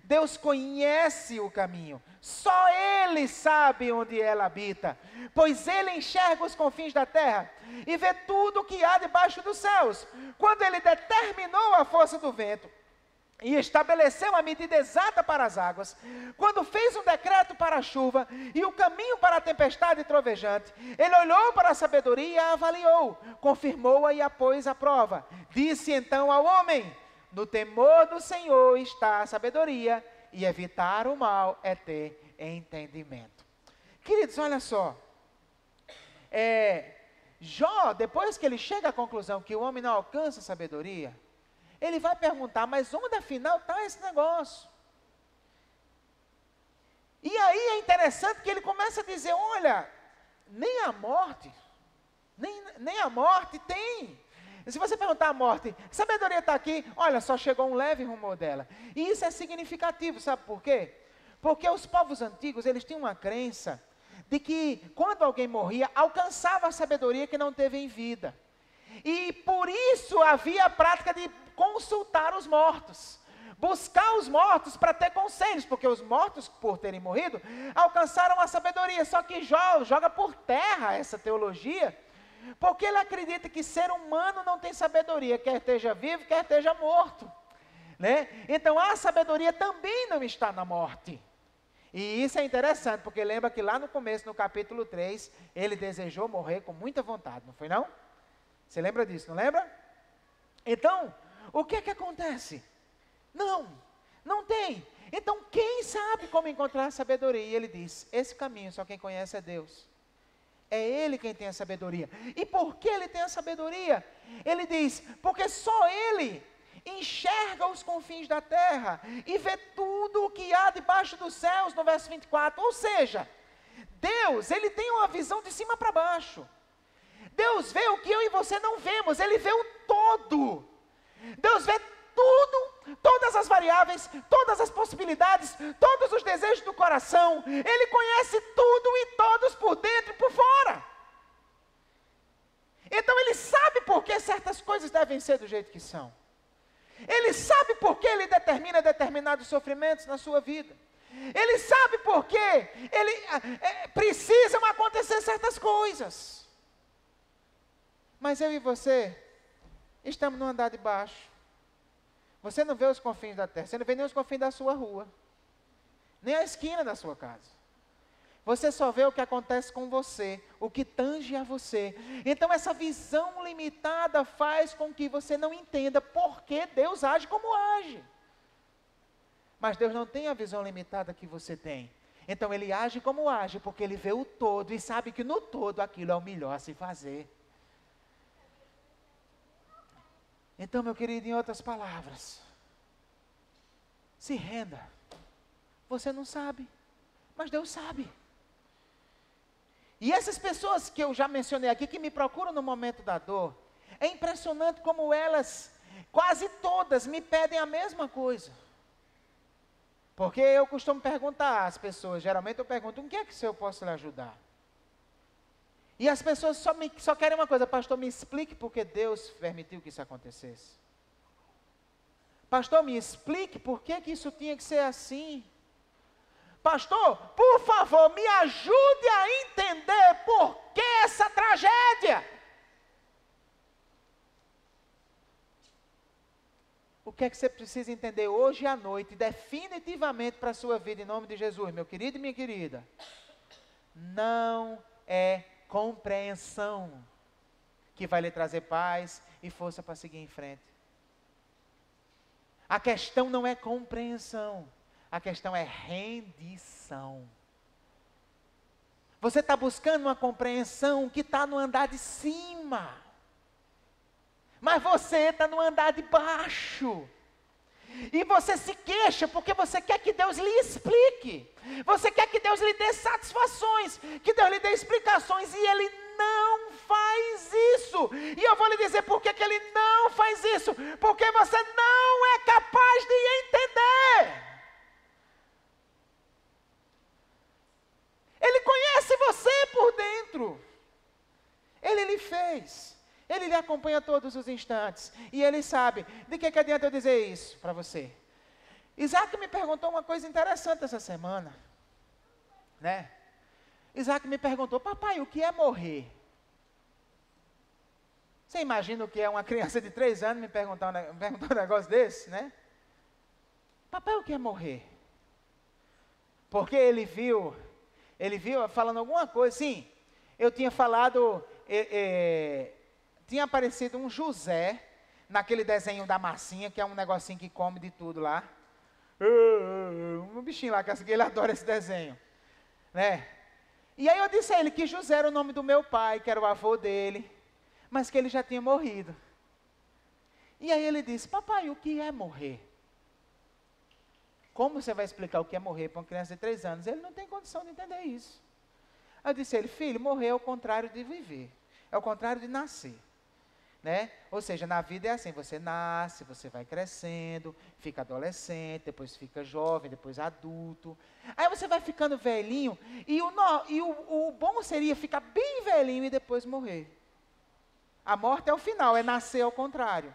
Deus conhece o caminho, só Ele sabe onde ela habita, pois Ele enxerga os confins da terra e vê tudo o que há debaixo dos céus. Quando Ele determinou a força do vento e estabeleceu a medida exata para as águas, quando fez um decreto para a chuva e o caminho para a tempestade trovejante, Ele olhou para a sabedoria e a avaliou, confirmou-a e a pôs à prova. Disse então ao homem, no temor do Senhor está a sabedoria, e evitar o mal é ter entendimento. Queridos, olha só, Jó, depois que ele chega à conclusão que o homem não alcança a sabedoria, ele vai perguntar, mas onde afinal está esse negócio? E aí é interessante que ele começa a dizer, olha, nem a morte tem. E se você perguntar à morte, sabedoria está aqui? Olha, só chegou um leve rumor dela. E isso é significativo, sabe por quê? Porque os povos antigos, eles tinham uma crença de que quando alguém morria, alcançava a sabedoria que não teve em vida. E por isso havia a prática de consultar os mortos, buscar os mortos para ter conselhos, porque os mortos, por terem morrido, alcançaram a sabedoria. Só que Jó joga por terra essa teologia, porque ele acredita que ser humano não tem sabedoria, quer esteja vivo, quer esteja morto, né? Então a sabedoria também não está na morte. E isso é interessante, porque lembra que lá no começo, no capítulo 3, ele desejou morrer com muita vontade, não foi não? Você lembra disso, não lembra? Então, o que é que acontece? Não tem. Então, quem sabe como encontrar a sabedoria? E ele diz, esse caminho só quem conhece é Deus. É Ele quem tem a sabedoria. E por que Ele tem a sabedoria? Ele diz, porque só Ele enxerga os confins da terra e vê tudo o que há debaixo dos céus, no verso 24. Ou seja, Deus, ele tem uma visão de cima para baixo. Deus vê o que eu e você não vemos, ele vê o todo. Deus vê tudo, todas as variáveis, todas as possibilidades, todos os desejos do coração. Ele conhece tudo e todos por dentro e por fora. Então ele sabe por que certas coisas devem ser do jeito que são. Ele sabe por que ele determina determinados sofrimentos na sua vida. Ele sabe por que precisam acontecer certas coisas. Mas eu e você estamos no andar de baixo. Você não vê os confins da terra, você não vê nem os confins da sua rua, nem a esquina da sua casa. Você só vê o que acontece com você, o que tange a você. Então essa visão limitada faz com que você não entenda por que Deus age como age. Mas Deus não tem a visão limitada que você tem. Então ele age como age, porque ele vê o todo e sabe que no todo aquilo é o melhor a se fazer. Então, meu querido, em outras palavras, se renda. Você não sabe, mas Deus sabe. E essas pessoas que eu já mencionei aqui, que me procuram no momento da dor, é impressionante como elas, quase todas, me pedem a mesma coisa. Porque eu costumo perguntar às pessoas, geralmente eu pergunto, o que é que eu posso lhe ajudar? E as pessoas só querem uma coisa, pastor, me explique por que Deus permitiu que isso acontecesse. Pastor, me explique por que isso tinha que ser assim. Pastor, por favor, me ajude a entender por que essa tragédia. O que é que você precisa entender hoje à noite, definitivamente para a sua vida, em nome de Jesus, meu querido e minha querida? Não é compreensão que vai lhe trazer paz e força para seguir em frente. A questão não é compreensão, a questão é rendição. Você está buscando uma compreensão que está no andar de cima, mas você está no andar de baixo. E você se queixa porque você quer que Deus lhe explique. Você quer que Deus lhe dê satisfações, que Deus lhe dê explicações, e Ele não faz isso. E eu vou lhe dizer por que Ele não faz isso. Porque você não é capaz de entender. Ele conhece você por dentro. Ele lhe fez. Ele lhe acompanha todos os instantes. E Ele sabe. De que adianta eu dizer isso para você? Isaac me perguntou uma coisa interessante essa semana. Né? Isaac me perguntou, papai, o que é morrer? Você imagina o que é uma criança de 3 anos me perguntar um negócio desse, né? Papai, o que é morrer? Porque ele viu falando alguma coisa, sim, eu tinha falado... tinha aparecido um José, naquele desenho da massinha, que é um negocinho que come de tudo lá. Um bichinho lá, que ele adora esse desenho. Né? E aí eu disse a ele que José era o nome do meu pai, que era o avô dele, mas que ele já tinha morrido. E aí ele disse, papai, o que é morrer? Como você vai explicar o que é morrer para uma criança de 3 anos? Ele não tem condição de entender isso. Eu disse a ele, filho, morrer é o contrário de viver. É o contrário de nascer. Né? Ou seja, na vida é assim, você nasce, você vai crescendo, fica adolescente, depois fica jovem, depois adulto. Aí você vai ficando velhinho, e o bom seria ficar bem velhinho e depois morrer. A morte é o final, é nascer ao contrário.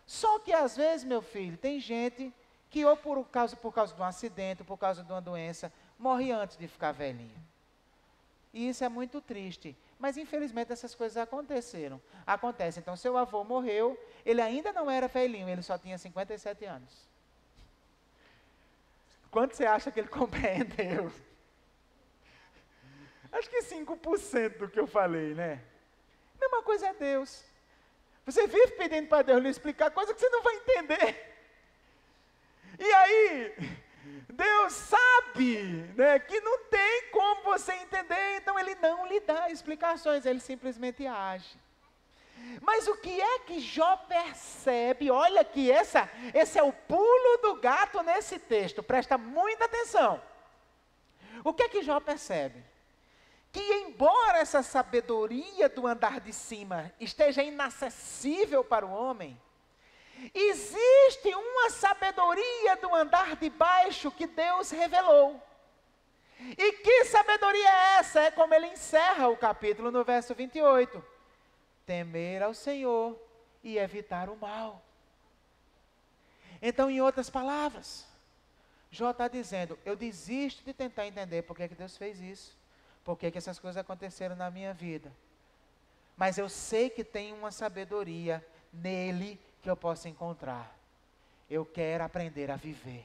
Só que às vezes, meu filho, tem gente que ou por causa de um acidente, ou por causa de uma doença, morre antes de ficar velhinho. E isso é muito triste. Mas infelizmente essas coisas aconteceram. Acontece. Então seu avô morreu, ele ainda não era velhinho, ele só tinha 57 anos. Quanto você acha que ele compreendeu? Acho que 5% do que eu falei, né? Mesma coisa é Deus. Você vive pedindo para Deus lhe explicar coisa que você não vai entender. E aí, Deus sabe, né, que não tem como você entender, então Ele não lhe dá explicações, Ele simplesmente age. Mas o que é que Jó percebe? Olha que esse é o pulo do gato nesse texto, presta muita atenção. O que é que Jó percebe? Que embora essa sabedoria do andar de cima esteja inacessível para o homem, existe uma sabedoria do andar de baixo que Deus revelou. E que sabedoria é essa? É como ele encerra o capítulo no verso 28. Temer ao Senhor e evitar o mal. Então, em outras palavras, Jó está dizendo, eu desisto de tentar entender por que Deus fez isso. Por que essas coisas aconteceram na minha vida. Mas eu sei que tem uma sabedoria nele que eu posso encontrar. Eu quero aprender a viver.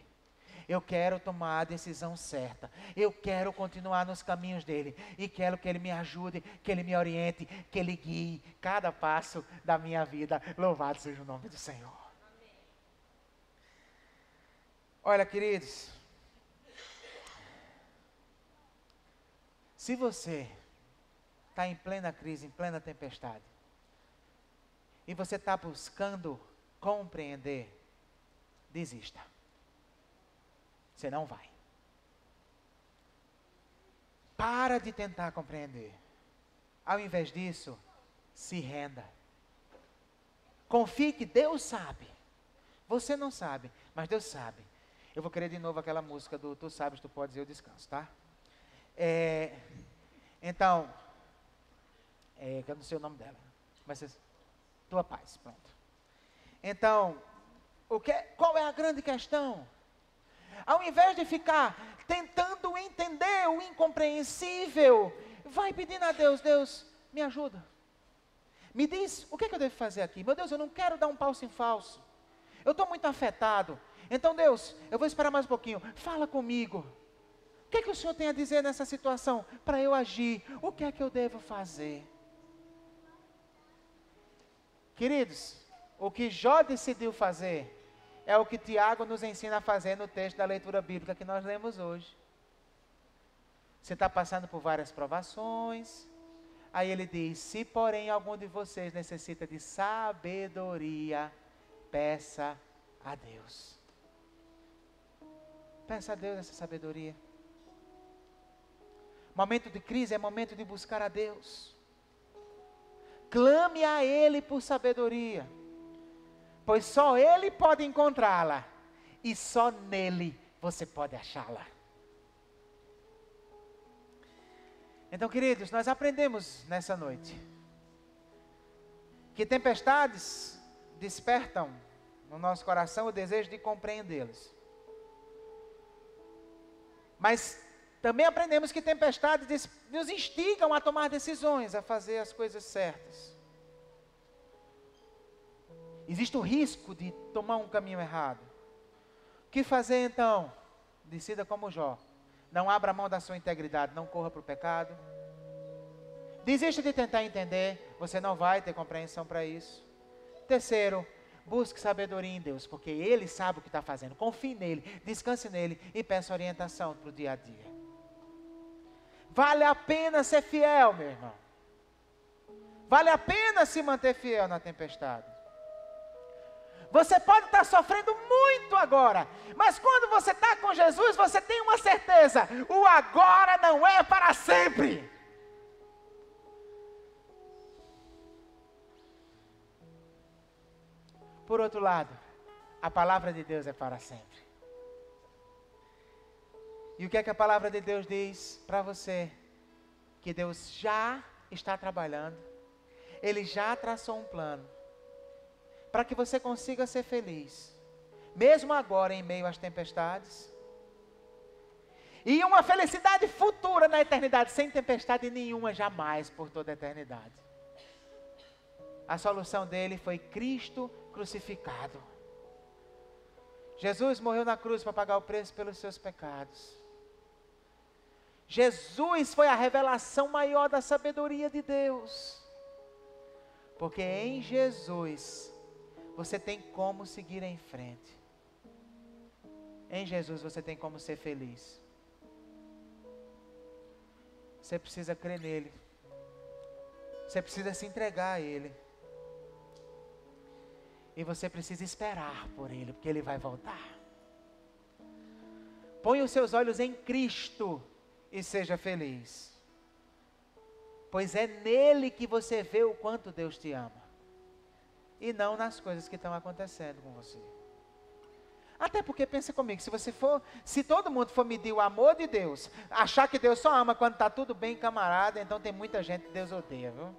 Eu quero tomar a decisão certa. Eu quero continuar nos caminhos dele. E quero que ele me ajude, que ele me oriente, que ele guie cada passo da minha vida. Louvado seja o nome do Senhor. Amém. Olha, queridos. Se você está em plena crise, em plena tempestade, e você está buscando compreender, desista. Você não vai. Para de tentar compreender. Ao invés disso, se renda. Confie que Deus sabe. Você não sabe, mas Deus sabe. Eu vou querer de novo aquela música do Tu Sabes, Tu Podes e Eu Descanso, tá? Então, eu não sei o nome dela. Mas Tua Paz, pronto. Então, qual é a grande questão? Ao invés de ficar tentando entender o incompreensível, vai pedindo a Deus, Deus, me ajuda. Me diz, o que eu devo fazer aqui? Meu Deus, eu não quero dar um passo em falso. Eu estou muito afetado. Então, Deus, eu vou esperar mais um pouquinho. Fala comigo. O que o Senhor tem a dizer nessa situação? Para eu agir, o que é que eu devo fazer? Queridos, o que Jó decidiu fazer é o que Tiago nos ensina a fazer no texto da leitura bíblica que nós lemos hoje. Você está passando por várias provações. Aí ele diz, se porém algum de vocês necessita de sabedoria, peça a Deus. Peça a Deus essa sabedoria. Momento de crise é momento de buscar a Deus. Clame a Ele por sabedoria. Pois só Ele pode encontrá-la. E só nele você pode achá-la. Então, queridos, nós aprendemos nessa noite que tempestades despertam no nosso coração o desejo de compreendê-los. Mas também aprendemos que tempestades nos instigam a tomar decisões, a fazer as coisas certas. Existe o risco de tomar um caminho errado. O que fazer então? Decida como Jó. Não abra mão da sua integridade, não corra para o pecado. Desista de tentar entender, você não vai ter compreensão para isso. Terceiro, busque sabedoria em Deus, porque Ele sabe o que está fazendo. Confie nele, descanse nele e peça orientação para o dia a dia. Vale a pena ser fiel, meu irmão. Vale a pena se manter fiel na tempestade. Você pode estar sofrendo muito agora, mas quando você está com Jesus, você tem uma certeza: o agora não é para sempre. Por outro lado, a palavra de Deus é para sempre. E o que é que a palavra de Deus diz para você? Que Deus já está trabalhando, Ele já traçou um plano, para que você consiga ser feliz, mesmo agora em meio às tempestades, e uma felicidade futura na eternidade, sem tempestade nenhuma jamais por toda a eternidade. A solução dele foi Cristo crucificado. Jesus morreu na cruz para pagar o preço pelos seus pecados. Jesus foi a revelação maior da sabedoria de Deus, porque em Jesus você tem como seguir em frente. Em Jesus você tem como ser feliz. Você precisa crer nele. Você precisa se entregar a Ele. E você precisa esperar por Ele, porque Ele vai voltar. Põe os seus olhos em Cristo e seja feliz. Pois é nele que você vê o quanto Deus te ama. E não nas coisas que estão acontecendo com você. Até porque, pensa comigo, se todo mundo for medir o amor de Deus, achar que Deus só ama quando está tudo bem, camarada, então tem muita gente que Deus odeia, viu?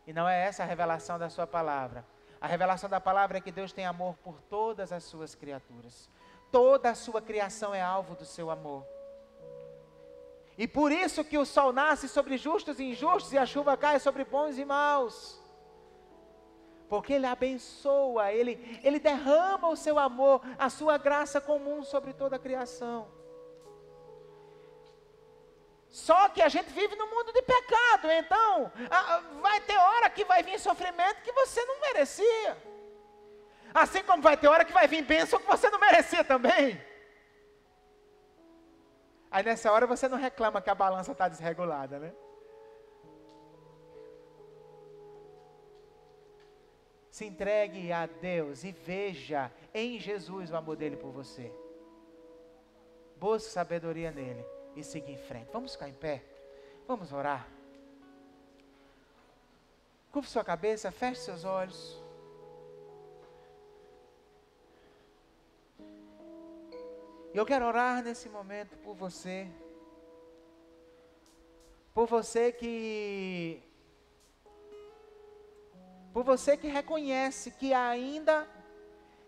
E não é essa a revelação da sua palavra. A revelação da palavra é que Deus tem amor por todas as suas criaturas. Toda a sua criação é alvo do seu amor. E por isso que o sol nasce sobre justos e injustos e a chuva cai sobre bons e maus. Porque Ele abençoa, Ele derrama o seu amor, a sua graça comum sobre toda a criação. Só que a gente vive no mundo de pecado, então vai ter hora que vai vir sofrimento que você não merecia. Assim como vai ter hora que vai vir bênção que você não merecia também. Aí nessa hora você não reclama que a balança está desregulada, né? Se entregue a Deus e veja em Jesus o amor dele por você. Busque sabedoria nele e siga em frente. Vamos ficar em pé? Vamos orar? Curve sua cabeça, feche seus olhos. E eu quero orar nesse momento por você. Por você que reconhece que ainda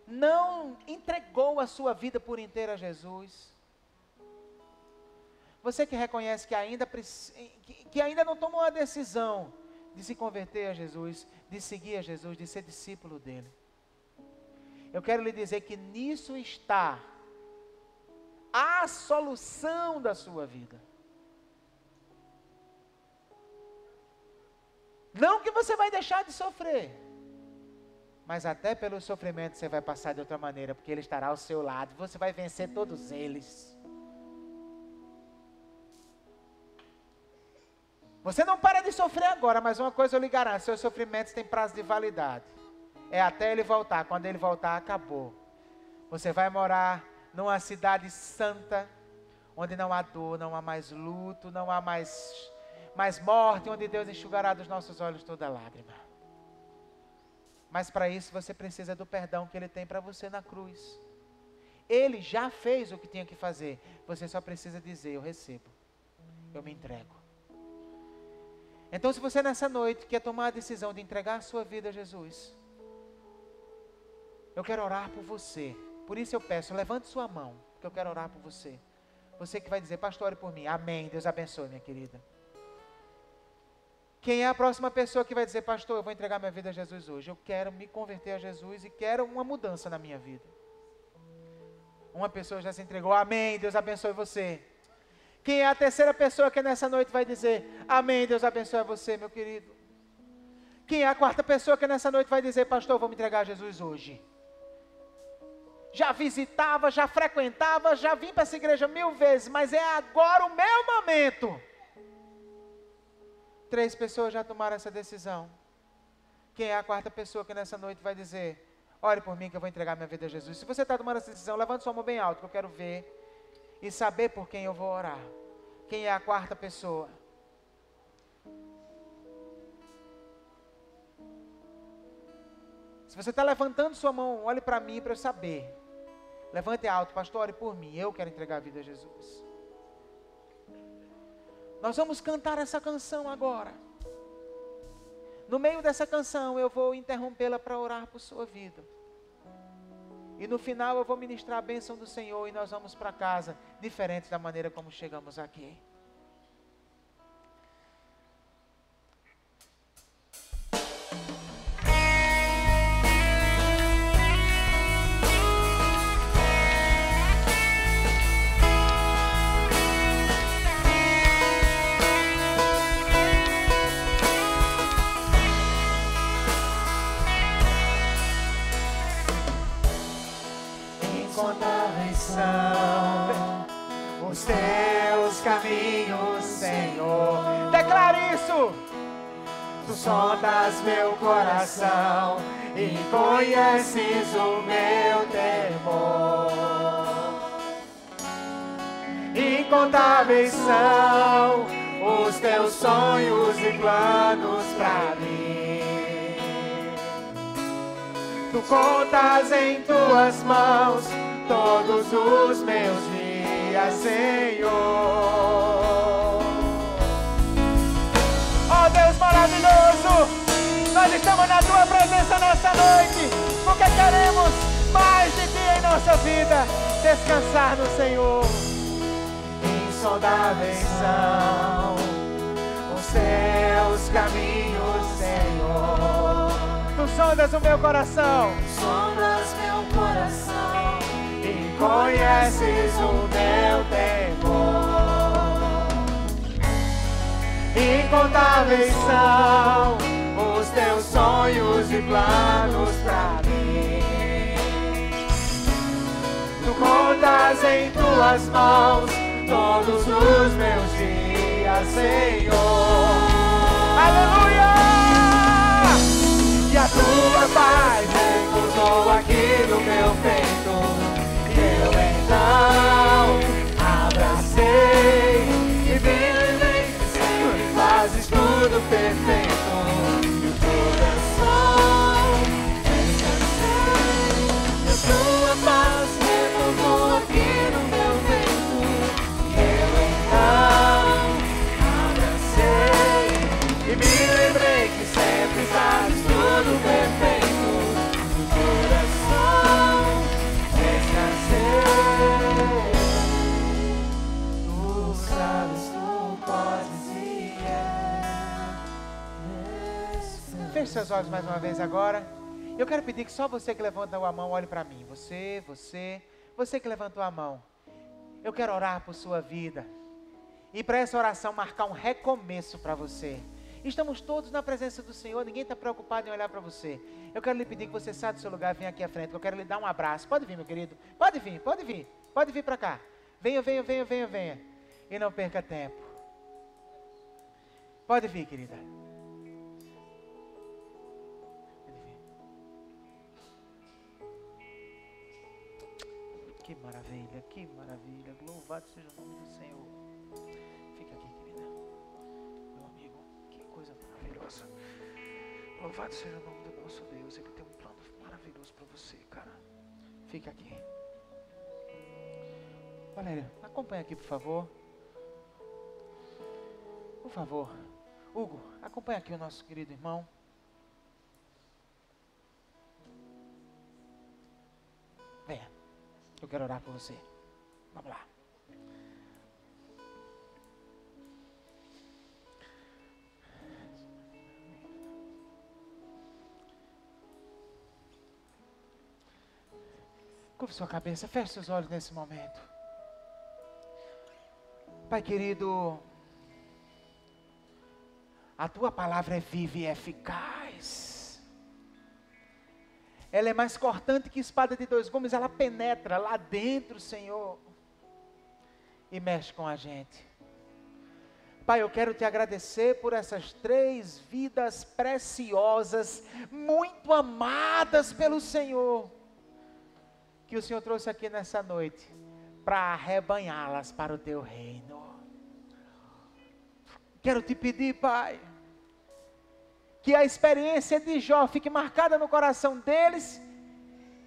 não entregou a sua vida por inteira a Jesus. Você que reconhece que ainda não tomou a decisão de se converter a Jesus, de seguir a Jesus, de ser discípulo dele. Eu quero lhe dizer que nisso está a solução da sua vida. Não que você vai deixar de sofrer, mas até pelo sofrimento você vai passar de outra maneira, porque Ele estará ao seu lado, você vai vencer todos eles. Você não para de sofrer agora, mas uma coisa eu lhe garanto, seus sofrimentos têm prazo de validade. É até Ele voltar, quando Ele voltar, acabou. Você vai morar numa cidade santa, onde não há dor, não há mais luto, não há mais morte, onde Deus enxugará dos nossos olhos toda lágrima. Mas para isso você precisa do perdão que Ele tem para você na cruz. Ele já fez o que tinha que fazer, você só precisa dizer: eu recebo, eu me entrego. Então, se você nessa noite quer tomar a decisão de entregar a sua vida a Jesus, eu quero orar por você. Por isso eu peço, levante sua mão, porque eu quero orar por você. Você que vai dizer: pastor, ore por mim. Amém, Deus abençoe, minha querida. Quem é a próxima pessoa que vai dizer: pastor, eu vou entregar minha vida a Jesus hoje. Eu quero me converter a Jesus e quero uma mudança na minha vida. Uma pessoa já se entregou. Amém, Deus abençoe você. Quem é a terceira pessoa que nessa noite vai dizer: amém, Deus abençoe você, meu querido. Quem é a quarta pessoa que nessa noite vai dizer: pastor, eu vou me entregar a Jesus hoje. Já visitava, já frequentava, já vim para essa igreja 1000 vezes, mas é agora o meu momento. 3 pessoas já tomaram essa decisão. Quem é a quarta pessoa que nessa noite vai dizer: ore por mim que eu vou entregar minha vida a Jesus? Se você está tomando essa decisão, levante sua mão bem alto, que eu quero ver e saber por quem eu vou orar. Quem é a quarta pessoa? Se você está levantando sua mão, olhe para mim para eu saber. Levante alto: pastor, ore por mim, eu quero entregar a vida a Jesus. Nós vamos cantar essa canção agora. No meio dessa canção eu vou interrompê-la para orar por sua vida. E no final eu vou ministrar a bênção do Senhor e nós vamos para casa, diferente da maneira como chegamos aqui. Os teus caminhos, Senhor. Declare isso. Tu sondas meu coração e conheces o meu temor. Incontáveis são os teus sonhos e planos pra mim. Tu contas em tuas mãos todos os meus dias, Senhor. Oh Deus maravilhoso, nós estamos na tua presença nessa noite, porque queremos mais de ti em nossa vida, descansar no Senhor. Insondáveis são os teus caminhos, Senhor. Tu sondas o meu coração, Sondas meu coração e conheces o meu temor. Incontáveis são os teus sonhos e planos pra mim. Tu contas em tuas mãos todos os meus dias, Senhor. Aleluia! E a tua paz repousou aqui no meu peito, e eu então abracei e me lembrei que sempre fazes tudo perfeito, e o coração descansei. e a tua paz repousou aqui no meu peito, E eu então abracei e me lembrei que sempre fazes tudo perfeito, o coração descansei. Tu sabes, tu podes e és. Feche seus olhos mais uma vez agora. Eu quero pedir que só você que levantou a mão olhe para mim. Você que levantou a mão. Eu quero orar por sua vida. E para essa oração marcar um recomeço para você. Estamos todos na presença do Senhor, ninguém está preocupado em olhar para você. Eu quero lhe pedir que você saia do seu lugar, venha aqui à frente, que eu quero lhe dar um abraço. Pode vir, meu querido. Pode vir para cá. Venha. E não perca tempo. Pode vir, querida. Pode vir. Que maravilha. Louvado seja o nome do Senhor. Fica aqui, querida. Meu amigo, que coisa maravilhosa. Louvado seja o nome do nosso Deus. Ele tem um plano maravilhoso para você, cara. Fica aqui. Valéria, acompanha aqui, por favor. Por favor. Hugo, acompanha aqui o nosso querido irmão. Venha. Eu quero orar por você. Vamos lá. Curve sua cabeça, feche seus olhos nesse momento. Pai querido, a tua palavra é viva e eficaz. Ela é mais cortante que espada de dois gumes, ela penetra lá dentro, Senhor, e mexe com a gente. Pai, eu quero te agradecer por essas 3 vidas preciosas, muito amadas pelo Senhor, que o Senhor trouxe aqui nessa noite, para arrebanhá-las para o teu reino. Quero te pedir, Pai, que a experiência de Jó fique marcada no coração deles,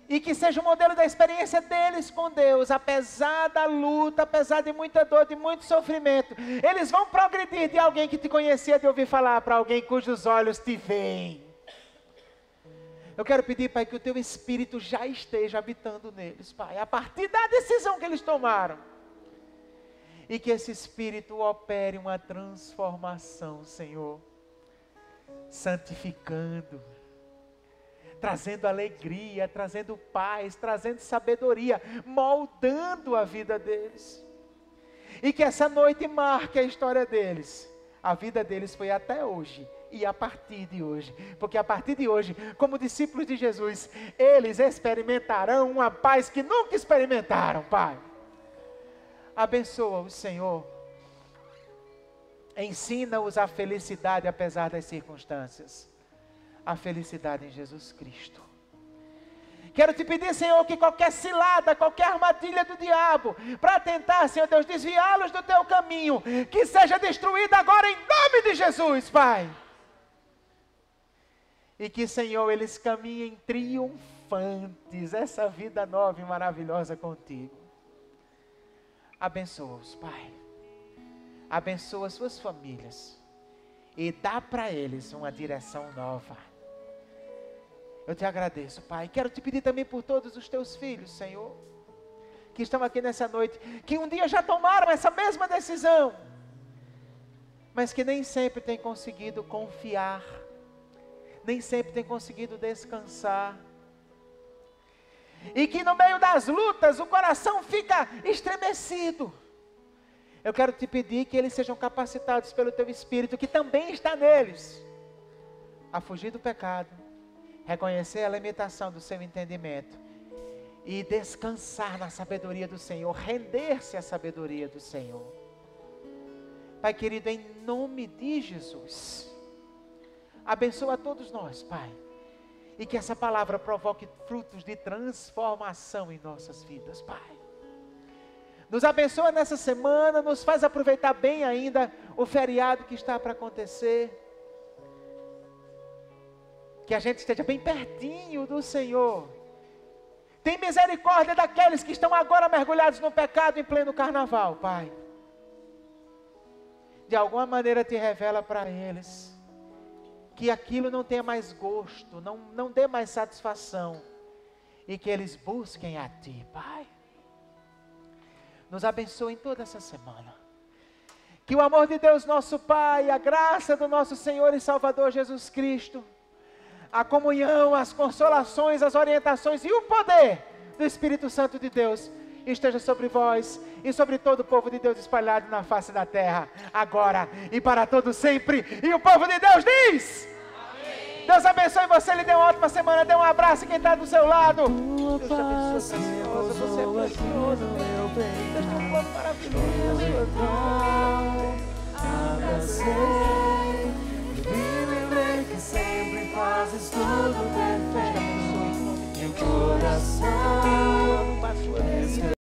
e que seja o modelo da experiência deles com Deus, apesar da luta, apesar de muita dor, de muito sofrimento, eles vão progredir de alguém que te conhecia de ouvir falar, para alguém cujos olhos te veem. Eu quero pedir, Pai, que o teu Espírito já esteja habitando neles, Pai, a partir da decisão que eles tomaram. E que esse Espírito opere uma transformação, Senhor, santificando, trazendo alegria, trazendo paz, trazendo sabedoria, moldando a vida deles. E que essa noite marque a história deles. A vida deles foi até hoje. E a partir de hoje, porque a partir de hoje, como discípulos de Jesus, eles experimentarão uma paz que nunca experimentaram, Pai. Abençoa o Senhor. Ensina-os a felicidade apesar das circunstâncias. A felicidade em Jesus Cristo. Quero te pedir, Senhor, que qualquer cilada, qualquer armadilha do diabo, para tentar, Senhor Deus, desviá-los do teu caminho, que seja destruída agora em nome de Jesus, Pai. E que, Senhor, eles caminhem triunfantes, essa vida nova e maravilhosa contigo. Abençoa-os, Pai. Abençoa suas famílias. E dá para eles uma direção nova. Eu te agradeço, Pai. Quero te pedir também por todos os teus filhos, Senhor, que estão aqui nessa noite, que um dia já tomaram essa mesma decisão, mas que nem sempre têm conseguido confiar, nem sempre têm conseguido descansar, e que no meio das lutas o coração fica estremecido. Eu quero te pedir que eles sejam capacitados pelo teu Espírito, que também está neles, a fugir do pecado, reconhecer a limitação do seu entendimento e descansar na sabedoria do Senhor, render-se à sabedoria do Senhor. Pai querido, em nome de Jesus, abençoa a todos nós, Pai, e que essa palavra provoque frutos de transformação em nossas vidas, Pai. Nos abençoa nessa semana, nos faz aproveitar bem ainda o feriado que está para acontecer. Que a gente esteja bem pertinho do Senhor. Tem misericórdia daqueles que estão agora mergulhados no pecado em pleno carnaval, Pai. De alguma maneira te revela para eles que aquilo não tenha mais gosto, não dê mais satisfação. E que eles busquem a Ti, Pai. Nos abençoe em toda essa semana. Que o amor de Deus nosso Pai, a graça do nosso Senhor e Salvador Jesus Cristo, a comunhão, as consolações, as orientações e o poder do Espírito Santo de Deus esteja sobre vós e sobre todo o povo de Deus espalhado na face da terra, agora e para todo sempre. E o povo de Deus diz: amém. Deus abençoe você, lhe dê uma ótima semana, dê um abraço quem está do seu lado. Deus te abençoe, precioso, você é precioso, Deus tem um plano maravilhoso. Sempre fazes tudo perfeito. Meu coração